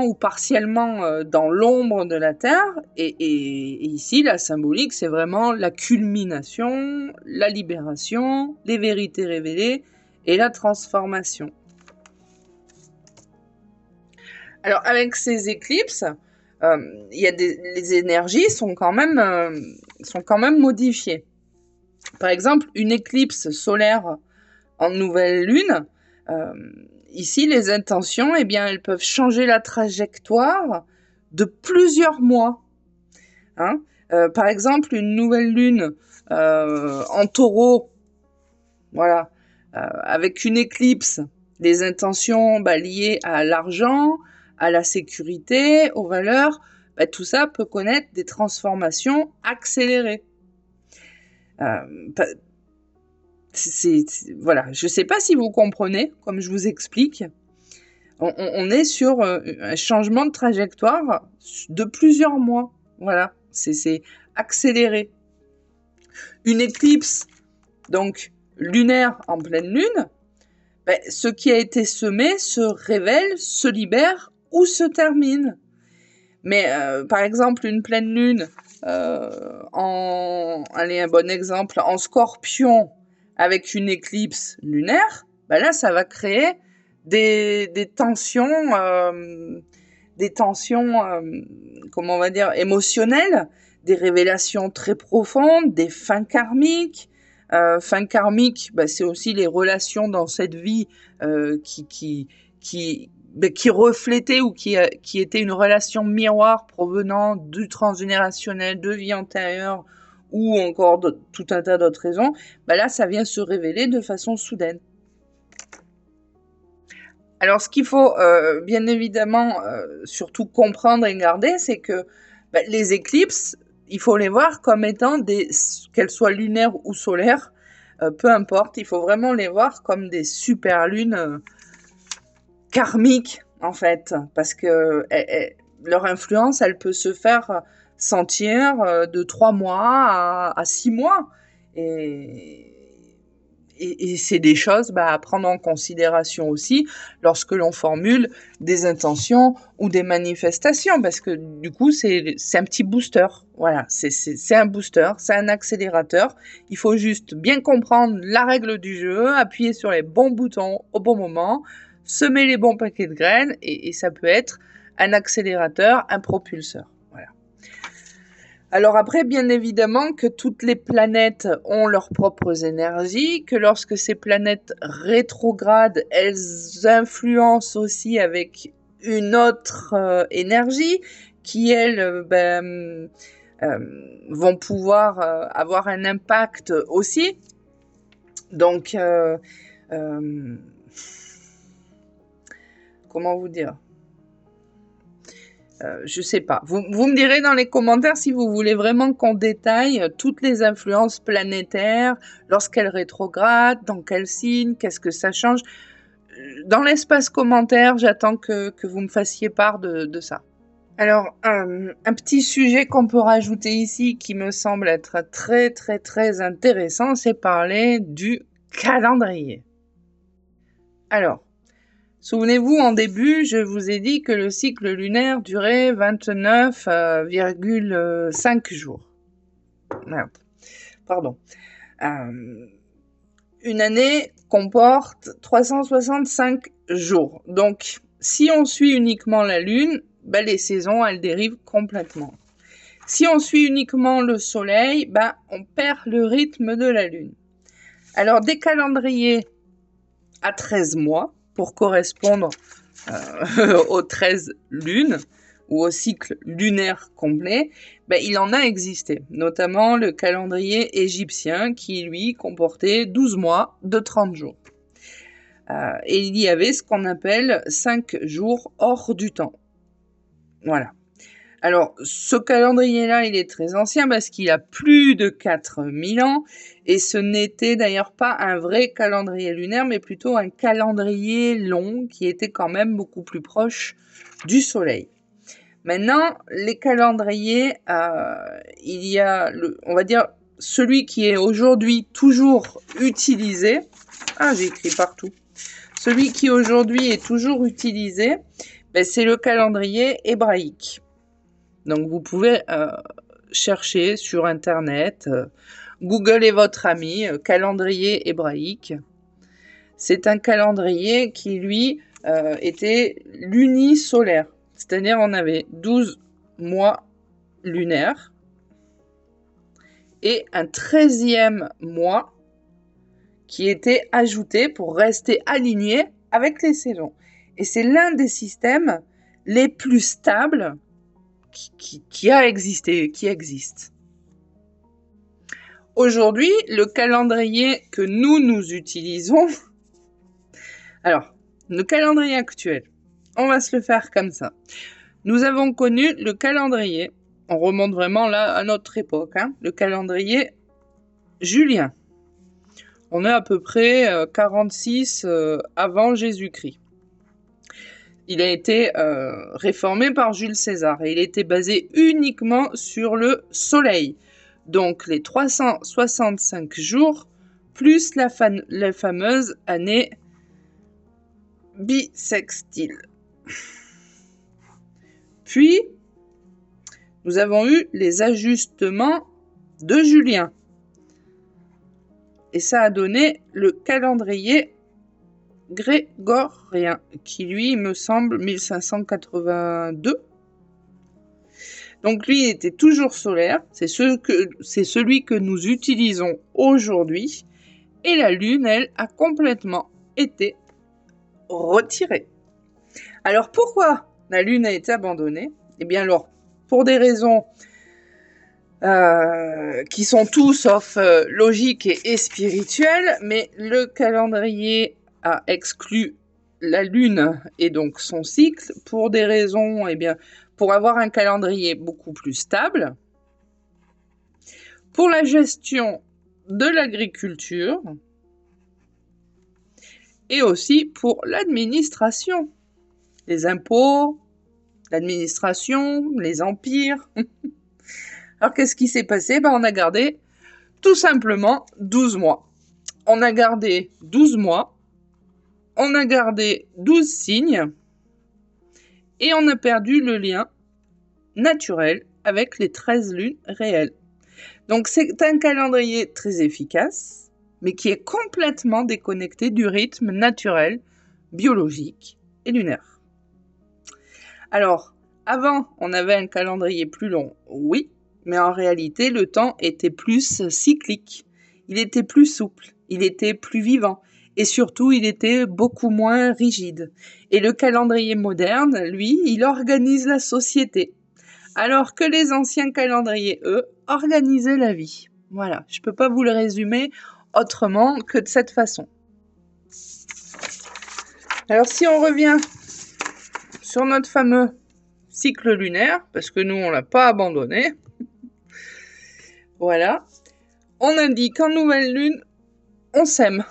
ou partiellement dans l'ombre de la Terre. Et ici, la symbolique, c'est vraiment la culmination, la libération, les vérités révélées et la transformation. Alors avec ces éclipses, les énergies sont quand même modifiées. Par exemple, une éclipse solaire en nouvelle lune, ici, les intentions, eh bien, elles peuvent changer la trajectoire de plusieurs mois. Hein. Par exemple, une nouvelle lune en taureau, voilà, avec une éclipse, les intentions liées à l'argent, à la sécurité, aux valeurs, tout ça peut connaître des transformations accélérées. Voilà, je ne sais pas si vous comprenez, comme je vous explique. On est sur un changement de trajectoire de plusieurs mois. Voilà, c'est accéléré. Une éclipse, donc lunaire en pleine lune, ce qui a été semé se révèle, se libère ou se termine. Mais par exemple, une pleine lune, allez, un bon exemple, en Scorpion, avec une éclipse lunaire, là, ça va créer des tensions, comment on va dire, émotionnelles, des révélations très profondes, des fins karmiques. Fin karmique, c'est aussi les relations dans cette vie qui reflétait ou qui était une relation miroir provenant du transgénérationnel, de vie antérieure ou encore de tout un tas d'autres raisons, là, ça vient se révéler de façon soudaine. Alors, ce qu'il faut bien évidemment surtout comprendre et garder, c'est que les éclipses, il faut les voir comme étant qu'elles soient lunaires ou solaires, peu importe, il faut vraiment les voir comme des super lunes karmiques, en fait, parce que leur influence, elle peut se faire sentir de 3 mois à 6 mois. Et c'est des choses à prendre en considération aussi lorsque l'on formule des intentions ou des manifestations, parce que du coup, c'est un petit booster. Voilà, c'est un booster, c'est un accélérateur. Il faut juste bien comprendre la règle du jeu, appuyer sur les bons boutons au bon moment, semer les bons paquets de graines, et ça peut être un accélérateur, un propulseur. Voilà. Alors après, bien évidemment que toutes les planètes ont leurs propres énergies, que lorsque ces planètes rétrogrades, elles influencent aussi avec une autre énergie qui, elles, vont pouvoir avoir un impact aussi. Donc, comment vous dire ? Je sais pas. Vous me direz dans les commentaires si vous voulez vraiment qu'on détaille toutes les influences planétaires, lorsqu'elles rétrogradent, dans quel signe, qu'est-ce que ça change. Dans l'espace commentaire, j'attends que vous me fassiez part de ça. Alors, un petit sujet qu'on peut rajouter ici qui me semble être très très très intéressant, c'est parler du calendrier. Alors, souvenez-vous, en début, je vous ai dit que le cycle lunaire durait 29,5 jours. Merde. Pardon. Une année comporte 365 jours. Donc, si on suit uniquement la Lune, les saisons, elles dérivent complètement. Si on suit uniquement le Soleil, on perd le rythme de la Lune. Alors, des calendriers à 13 mois, pour correspondre aux 13 lunes ou au cycle lunaire complet, il en a existé, notamment le calendrier égyptien qui, lui, comportait 12 mois de 30 jours. Et il y avait ce qu'on appelle 5 jours hors du temps. Voilà. Alors, ce calendrier-là, il est très ancien parce qu'il a plus de 4000 ans et ce n'était d'ailleurs pas un vrai calendrier lunaire, mais plutôt un calendrier long qui était quand même beaucoup plus proche du Soleil. Maintenant, les calendriers, il y a, on va dire, celui qui est aujourd'hui toujours utilisé, ah j'ai écrit partout, celui qui aujourd'hui est toujours utilisé, ben, c'est le calendrier hébraïque. Donc vous pouvez chercher sur internet, Google est votre ami, calendrier hébraïque. C'est un calendrier qui lui était lunisolaire, c'est-à-dire on avait 12 mois lunaires et un 13e mois qui était ajouté pour rester aligné avec les saisons. Et c'est l'un des systèmes les plus stables qui a existé, qui existe. Aujourd'hui, le calendrier que nous utilisons, alors, le calendrier actuel, on va se le faire comme ça. Nous avons connu le calendrier, on remonte vraiment là à notre époque, hein, le calendrier julien. On est à peu près 46 avant Jésus-Christ. Il a été réformé par Jules César et il était basé uniquement sur le soleil. Donc les 365 jours plus la fameuse année bissextile. Puis, nous avons eu les ajustements de Julien. Et ça a donné le calendrier grégorien, qui lui me semble 1582. Donc lui était toujours solaire, c'est celui que nous utilisons aujourd'hui. Et la Lune, elle, a complètement été retirée. Alors pourquoi la Lune a été abandonnée? Eh bien alors, pour des raisons qui sont tout sauf logiques et spirituelles, mais le calendrier a exclu la Lune et donc son cycle pour des raisons, eh bien, pour avoir un calendrier beaucoup plus stable, pour la gestion de l'agriculture et aussi pour l'administration, les impôts, l'administration, les empires. Alors qu'est-ce qui s'est passé? On a gardé tout simplement 12 mois. On a gardé 12 mois, on a gardé 12 signes et on a perdu le lien naturel avec les 13 lunes réelles. Donc c'est un calendrier très efficace, mais qui est complètement déconnecté du rythme naturel, biologique et lunaire. Alors, avant, on avait un calendrier plus long, oui, mais en réalité, le temps était plus cyclique, il était plus souple, il était plus vivant, et surtout, il était beaucoup moins rigide. Et le calendrier moderne, lui, il organise la société, alors que les anciens calendriers, eux, organisaient la vie. Voilà, je ne peux pas vous le résumer autrement que de cette façon. Alors, si on revient sur notre fameux cycle lunaire, parce que nous, on ne l'a pas abandonné, voilà, on a dit qu'en nouvelle lune, on sème,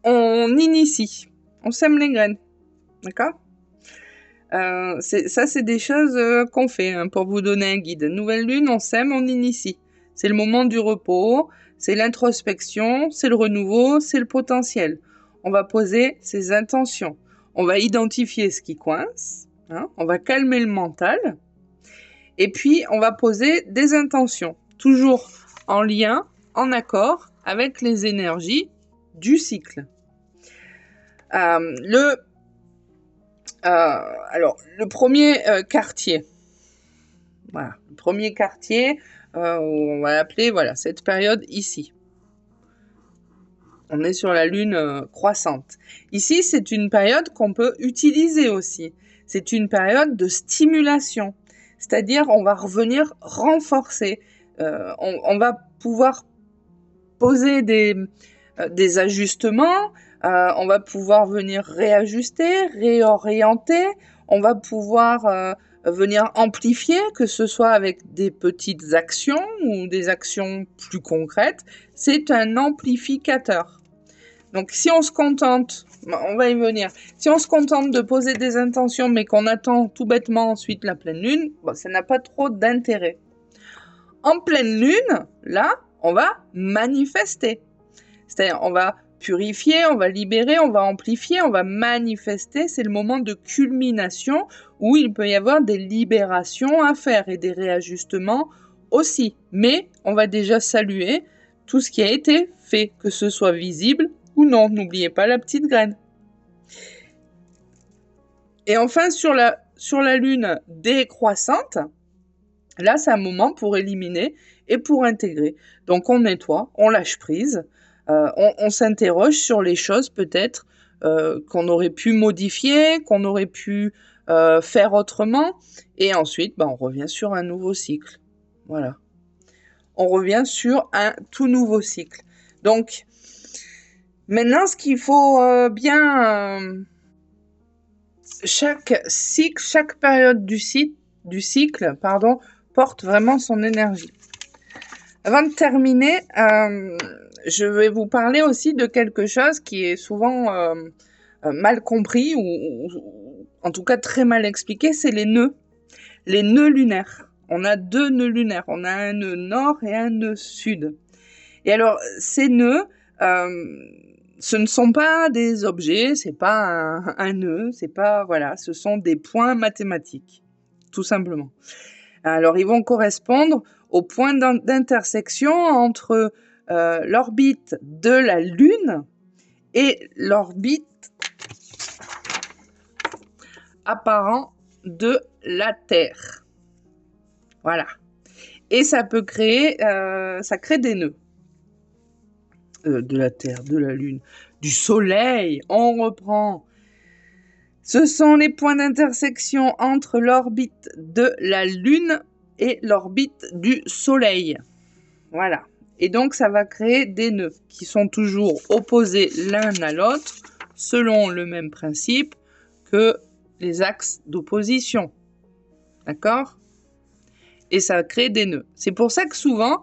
on initie, on sème les graines, d'accord? Ça, c'est des choses qu'on fait pour vous donner un guide. Nouvelle lune, on sème, on initie. C'est le moment du repos, c'est l'introspection, c'est le renouveau, c'est le potentiel. On va poser ses intentions. On va identifier ce qui coince, hein, on va calmer le mental. Et puis, on va poser des intentions, toujours en lien, en accord avec les énergies du cycle. Le premier quartier, voilà, le premier quartier, on va l'appeler, voilà, cette période ici. On est sur la lune croissante. Ici, c'est une période qu'on peut utiliser aussi. C'est une période de stimulation. C'est-à-dire, on va revenir renforcer. On va pouvoir poser des ajustements. On va pouvoir venir réajuster, réorienter. On va pouvoir venir amplifier, que ce soit avec des petites actions ou des actions plus concrètes. C'est un amplificateur. Donc, si on se contente, on va y venir, si on se contente de poser des intentions, mais qu'on attend tout bêtement ensuite la pleine lune, ça n'a pas trop d'intérêt. En pleine lune, là, on va manifester. C'est-à-dire, on va purifier, on va libérer, on va amplifier, on va manifester. C'est le moment de culmination où il peut y avoir des libérations à faire et des réajustements aussi. Mais on va déjà saluer tout ce qui a été fait, que ce soit visible ou non. N'oubliez pas la petite graine. Et enfin, sur la lune décroissante, là, c'est un moment pour éliminer et pour intégrer. Donc, on nettoie, on lâche prise, on s'interroge sur les choses peut-être qu'on aurait pu modifier, qu'on aurait pu faire autrement. Et ensuite, on revient sur un nouveau cycle. Voilà. On revient sur un tout nouveau cycle. Donc, maintenant, ce qu'il faut bien... chaque cycle, chaque période du cycle, porte vraiment son énergie. Avant de terminer, je vais vous parler aussi de quelque chose qui est souvent mal compris ou en tout cas très mal expliqué, c'est les nœuds lunaires. On a 2 nœuds lunaires, on a un nœud nord et un nœud sud. Et alors, ces nœuds, ce ne sont pas des objets, c'est pas un nœud, c'est pas, voilà, ce sont des points mathématiques, tout simplement. Alors, ils vont correspondre aux points d'intersection entre l'orbite de la Lune et l'orbite apparent de la Terre. Voilà. Et ça peut créer, ça crée des nœuds. De la Terre, de la Lune, du Soleil, on reprend. Ce sont les points d'intersection entre l'orbite de la Lune et l'orbite du Soleil. Voilà. Et donc, ça va créer des nœuds qui sont toujours opposés l'un à l'autre, selon le même principe que les axes d'opposition. D'accord ? Et ça crée des nœuds. C'est pour ça que souvent,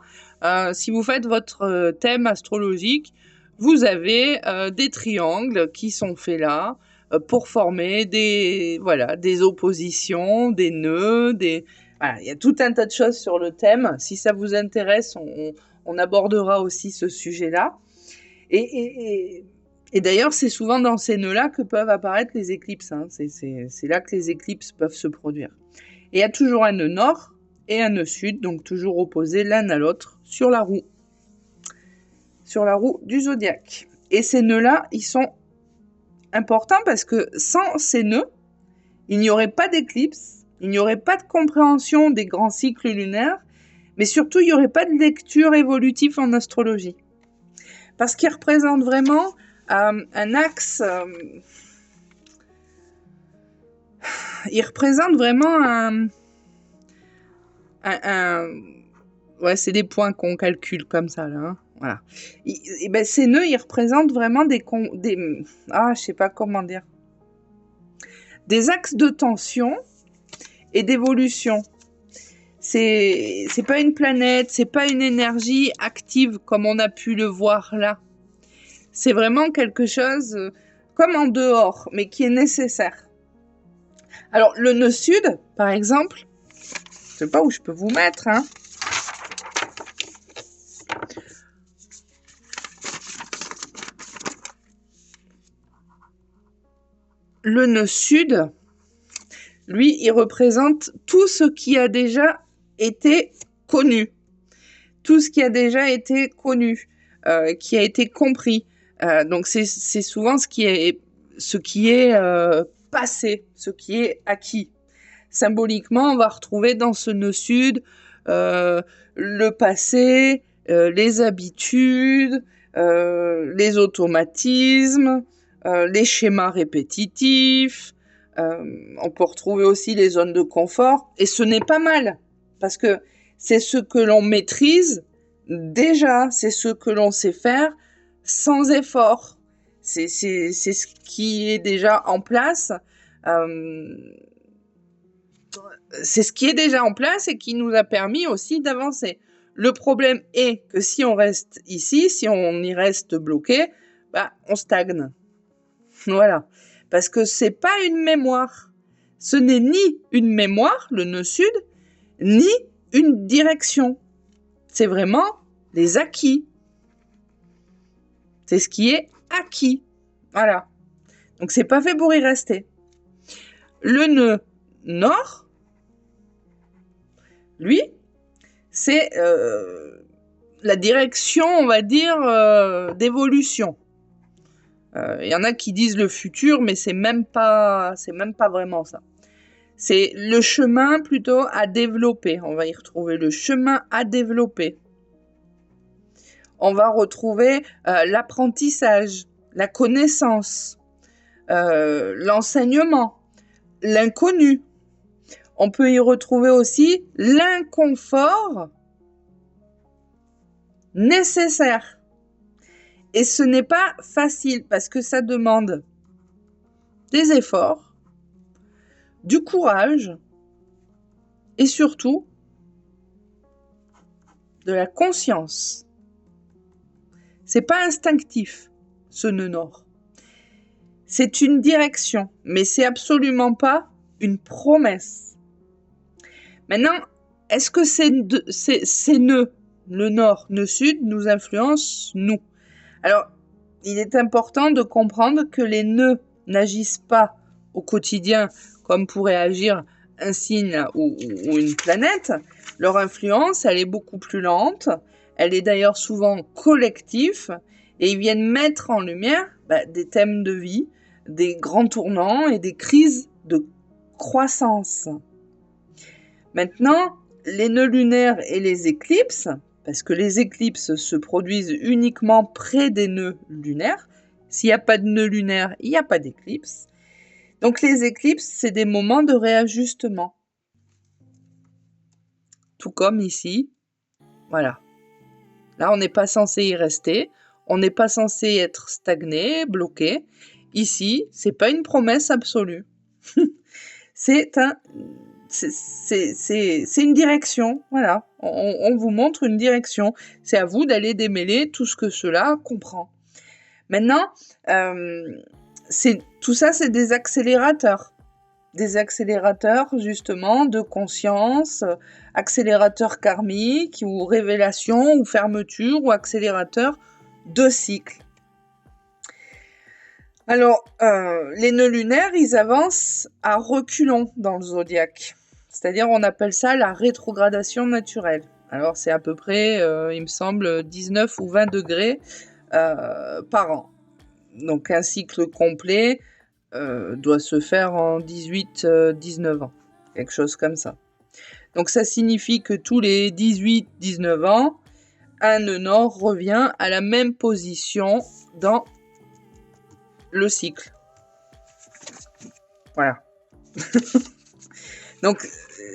si vous faites votre thème astrologique, vous avez des triangles qui sont faits là pour former des oppositions, des nœuds, voilà, il y a tout un tas de choses sur le thème. Si ça vous intéresse, on abordera aussi ce sujet-là. Et d'ailleurs, c'est souvent dans ces nœuds-là que peuvent apparaître les éclipses. Hein. C'est là que les éclipses peuvent se produire. Et il y a toujours un nœud nord et un nœud sud, donc toujours opposés l'un à l'autre sur la roue du zodiaque. Et ces nœuds-là, ils sont importants parce que sans ces nœuds, il n'y aurait pas d'éclipse, il n'y aurait pas de compréhension des grands cycles lunaires, mais surtout, il n'y aurait pas de lecture évolutive en astrologie. Parce qu'ils représentent vraiment un axe... ils représentent vraiment ouais, c'est des points qu'on calcule comme ça, là. Hein. Voilà. Et ben, ces nœuds, ils représentent vraiment je sais pas comment dire. Des axes de tension et d'évolution. C'est pas une planète, c'est pas une énergie active comme on a pu le voir là. C'est vraiment quelque chose comme en dehors, mais qui est nécessaire. Alors, le nœud sud, par exemple, je sais pas où je peux vous mettre, hein. Le nœud sud, lui, il représente tout ce qui a déjà été connu. Tout ce qui a déjà été connu, qui a été compris. Donc, c'est souvent ce qui est passé, ce qui est acquis. Symboliquement, on va retrouver dans ce nœud sud le passé, les habitudes, les automatismes, les schémas répétitifs. On peut retrouver aussi les zones de confort. Et ce n'est pas mal, parce que c'est ce que l'on maîtrise déjà, c'est ce que l'on sait faire sans effort. C'est ce qui est déjà en place. C'est ce qui est déjà en place et qui nous a permis aussi d'avancer. Le problème est que si on reste ici, si on y reste bloqué, on stagne. Voilà. Parce que c'est pas une mémoire. Ce n'est ni une mémoire, le nœud sud, ni une direction. c'est vraiment les acquis. C'est ce qui est acquis. Voilà. Donc, c'est pas fait pour y rester. Le nœud nord, lui, c'est la direction, on va dire, d'évolution. Il y en a qui disent le futur, mais c'est même pas vraiment ça. C'est le chemin plutôt à développer. On va y retrouver le chemin à développer. On va retrouver l'apprentissage, la connaissance, l'enseignement, l'inconnu. On peut y retrouver aussi l'inconfort nécessaire. Et ce n'est pas facile parce que ça demande des efforts, du courage et surtout de la conscience. C'est pas instinctif, ce nœud nord. C'est une direction, mais c'est absolument pas une promesse. Maintenant, est-ce que ces nœuds, le nord, le sud, nous influencent, nous? Alors, il est important de comprendre que les nœuds n'agissent pas au quotidien comme pourrait agir un signe ou une planète. Leur influence, elle est beaucoup plus lente. Elle est d'ailleurs souvent collective et ils viennent mettre en lumière des thèmes de vie, des grands tournants et des crises de croissance. Maintenant, les nœuds lunaires et les éclipses, parce que les éclipses se produisent uniquement près des nœuds lunaires. S'il n'y a pas de nœud lunaire, il n'y a pas d'éclipse. Donc les éclipses, c'est des moments de réajustement. Tout comme ici. Voilà. Là, on n'est pas censé y rester. On n'est pas censé être stagné, bloqué. Ici, c'est pas une promesse absolue. C'est une direction, voilà. On vous montre une direction. C'est à vous d'aller démêler tout ce que cela comprend. Maintenant, tout ça, c'est des accélérateurs. Des accélérateurs, justement, de conscience, accélérateurs karmiques, ou révélation, ou fermeture, ou accélérateurs de cycle. Alors, les nœuds lunaires, ils avancent à reculons dans le zodiaque. C'est-à-dire, on appelle ça la rétrogradation naturelle. Alors, c'est à peu près, il me semble, 19 ou 20 degrés par an. Donc, un cycle complet doit se faire en 18-19 ans. Quelque chose comme ça. Donc, ça signifie que tous les 18-19 ans, un nœud nord revient à la même position dans le cycle. Voilà. Donc,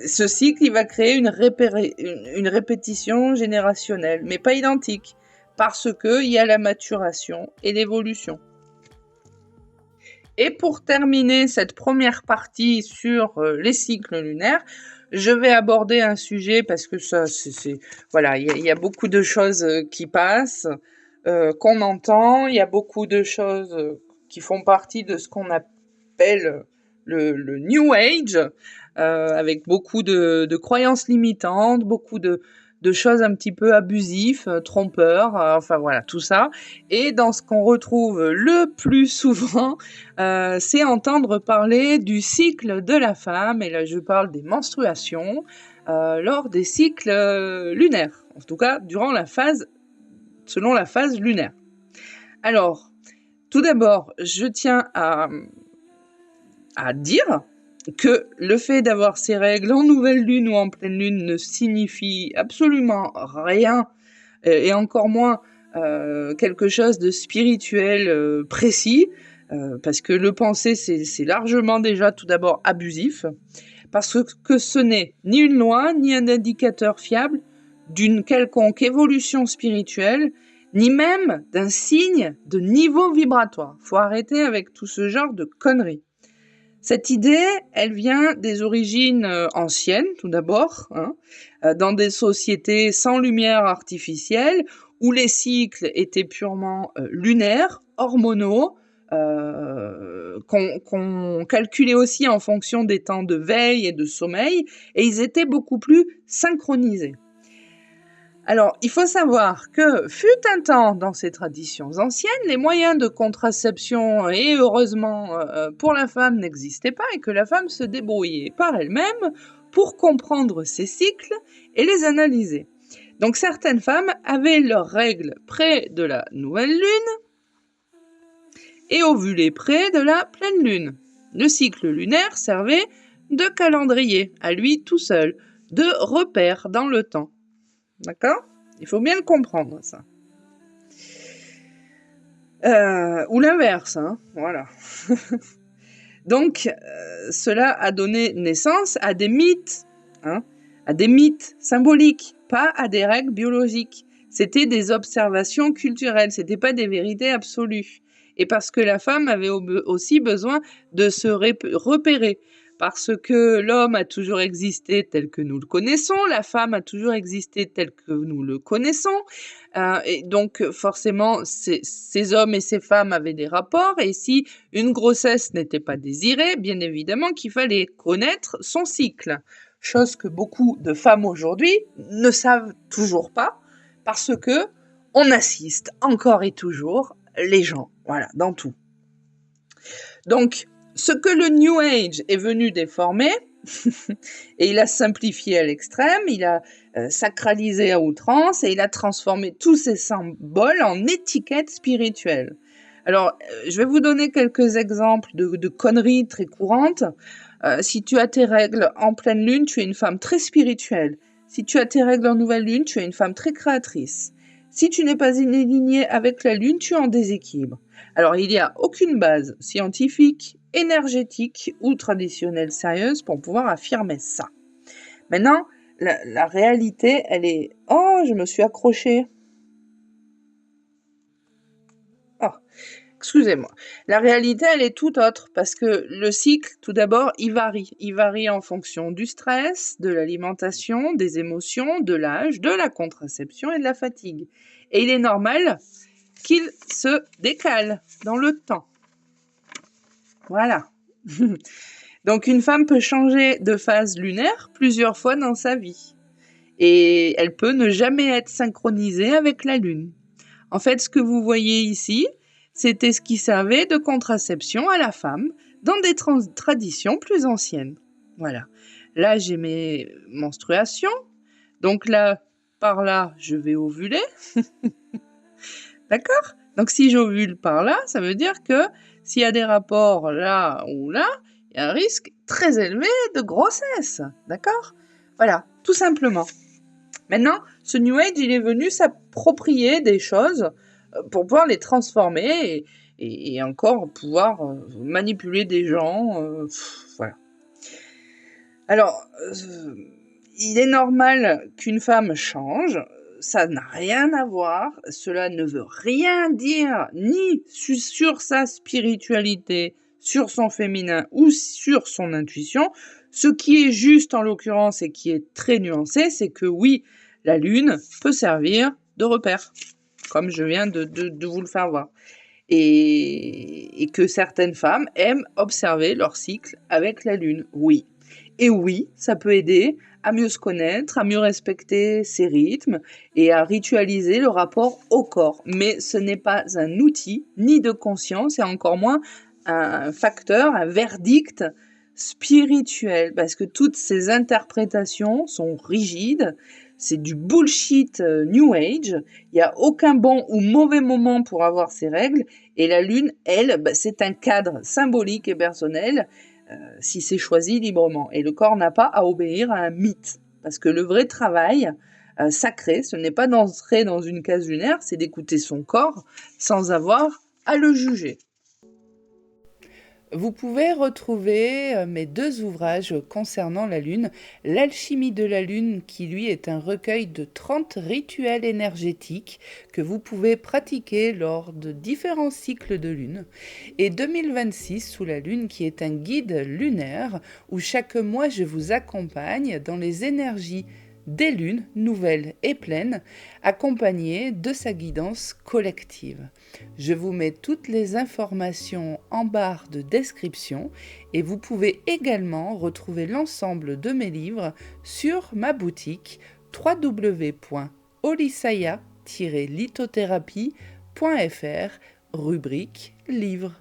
ce cycle, il va créer une répétition générationnelle, mais pas identique, parce qu'il y a la maturation et l'évolution. Et pour terminer cette première partie sur les cycles lunaires, je vais aborder un sujet, parce que ça, voilà, il y a beaucoup de choses qui passent, qu'on entend, il y a beaucoup de choses qui font partie de ce qu'on appelle le New Age, avec beaucoup de croyances limitantes, beaucoup de choses un petit peu abusives, trompeurs, enfin voilà, tout ça. Et dans ce qu'on retrouve le plus souvent, c'est entendre parler du cycle de la femme, et là je parle des menstruations, lors des cycles lunaires, en tout cas selon la phase lunaire. Alors, tout d'abord, je tiens à dire que le fait d'avoir ces règles en nouvelle lune ou en pleine lune ne signifie absolument rien, et encore moins quelque chose de spirituel précis, parce que le penser, c'est largement déjà tout d'abord abusif, parce que ce n'est ni une loi, ni un indicateur fiable d'une quelconque évolution spirituelle, ni même d'un signe de niveau vibratoire. Faut arrêter avec tout ce genre de conneries. Cette idée, elle vient des origines anciennes, tout d'abord, dans des sociétés sans lumière artificielle, où les cycles étaient purement lunaires, hormonaux, qu'on calculait aussi en fonction des temps de veille et de sommeil, et ils étaient beaucoup plus synchronisés. Alors, il faut savoir que fut un temps dans ces traditions anciennes, les moyens de contraception, et heureusement pour la femme, n'existaient pas et que la femme se débrouillait par elle-même pour comprendre ses cycles et les analyser. Donc certaines femmes avaient leurs règles près de la nouvelle lune et ovulaient près de la pleine lune. Le cycle lunaire servait de calendrier à lui tout seul, de repère dans le temps. D'accord ? Il faut bien le comprendre, ça. Ou l'inverse, hein, voilà. Donc, cela a donné naissance à des mythes, hein, à des mythes symboliques, pas à des règles biologiques. C'était des observations culturelles, c'était pas des vérités absolues. Et parce que la femme avait aussi besoin de se repérer. Parce que l'homme a toujours existé tel que nous le connaissons, la femme a toujours existé tel que nous le connaissons, et donc forcément ces hommes et ces femmes avaient des rapports, et si une grossesse n'était pas désirée, bien évidemment qu'il fallait connaître son cycle, chose que beaucoup de femmes aujourd'hui ne savent toujours pas, parce que on assiste encore et toujours les gens, voilà, dans tout. Donc, ce que le New Age est venu déformer, et il a simplifié à l'extrême, il a sacralisé à outrance, et il a transformé tous ces symboles en étiquettes spirituelles. Alors, je vais vous donner quelques exemples de conneries très courantes. Si tu as tes règles en pleine lune, tu es une femme très spirituelle. Si tu as tes règles en nouvelle lune, tu es une femme très créatrice. Si tu n'es pas alignée avec la lune, tu es en déséquilibre. Alors, il n'y a aucune base scientifique, énergétique ou traditionnelle sérieuse pour pouvoir affirmer ça. Maintenant, la réalité, elle est... Oh, je me suis accrochée. Oh, excusez-moi. La réalité, elle est tout autre parce que le cycle, tout d'abord, il varie. Il varie en fonction du stress, de l'alimentation, des émotions, de l'âge, de la contraception et de la fatigue. Et il est normal qu'il se décale dans le temps. Voilà. Donc une femme peut changer de phase lunaire plusieurs fois dans sa vie. Et elle peut ne jamais être synchronisée avec la lune. En fait, ce que vous voyez ici, c'était ce qui servait de contraception à la femme dans des traditions plus anciennes. Voilà. Là, j'ai mes menstruations. Donc là, par là, je vais ovuler. D'accord ? Donc si j'ovule par là, ça veut dire que s'il y a des rapports là ou là, il y a un risque très élevé de grossesse. D'accord ? Voilà, tout simplement. Maintenant, ce New Age, il est venu s'approprier des choses pour pouvoir les transformer et encore pouvoir manipuler des gens. Voilà. Alors, il est normal qu'une femme change. Ça n'a rien à voir, cela ne veut rien dire ni sur sa spiritualité, sur son féminin ou sur son intuition. Ce qui est juste en l'occurrence et qui est très nuancé, c'est que oui, la lune peut servir de repère, comme je viens de vous le faire voir. Et que certaines femmes aiment observer leur cycle avec la lune, oui. Et oui, ça peut aider à mieux se connaître, à mieux respecter ses rythmes et à ritualiser le rapport au corps. Mais ce n'est pas un outil ni de conscience et encore moins un facteur, un verdict spirituel, parce que toutes ces interprétations sont rigides, c'est du bullshit New Age, il n'y a aucun bon ou mauvais moment pour avoir ces règles, et la lune, elle, c'est un cadre symbolique et personnel, si c'est choisi librement. Et le corps n'a pas à obéir à un mythe. Parce que le vrai travail sacré, ce n'est pas d'entrer dans une case lunaire, c'est d'écouter son corps sans avoir à le juger. Vous pouvez retrouver mes 2 ouvrages concernant la Lune. L'alchimie de la Lune, qui lui est un recueil de 30 rituels énergétiques que vous pouvez pratiquer lors de différents cycles de Lune. Et 2026 sous la Lune, qui est un guide lunaire où chaque mois je vous accompagne dans les énergies des lunes nouvelles et pleines, accompagnées de sa guidance collective. Je vous mets toutes les informations en barre de description et vous pouvez également retrouver l'ensemble de mes livres sur ma boutique www.lunaire.fr. olisaya-lithothérapie.fr, rubrique livres.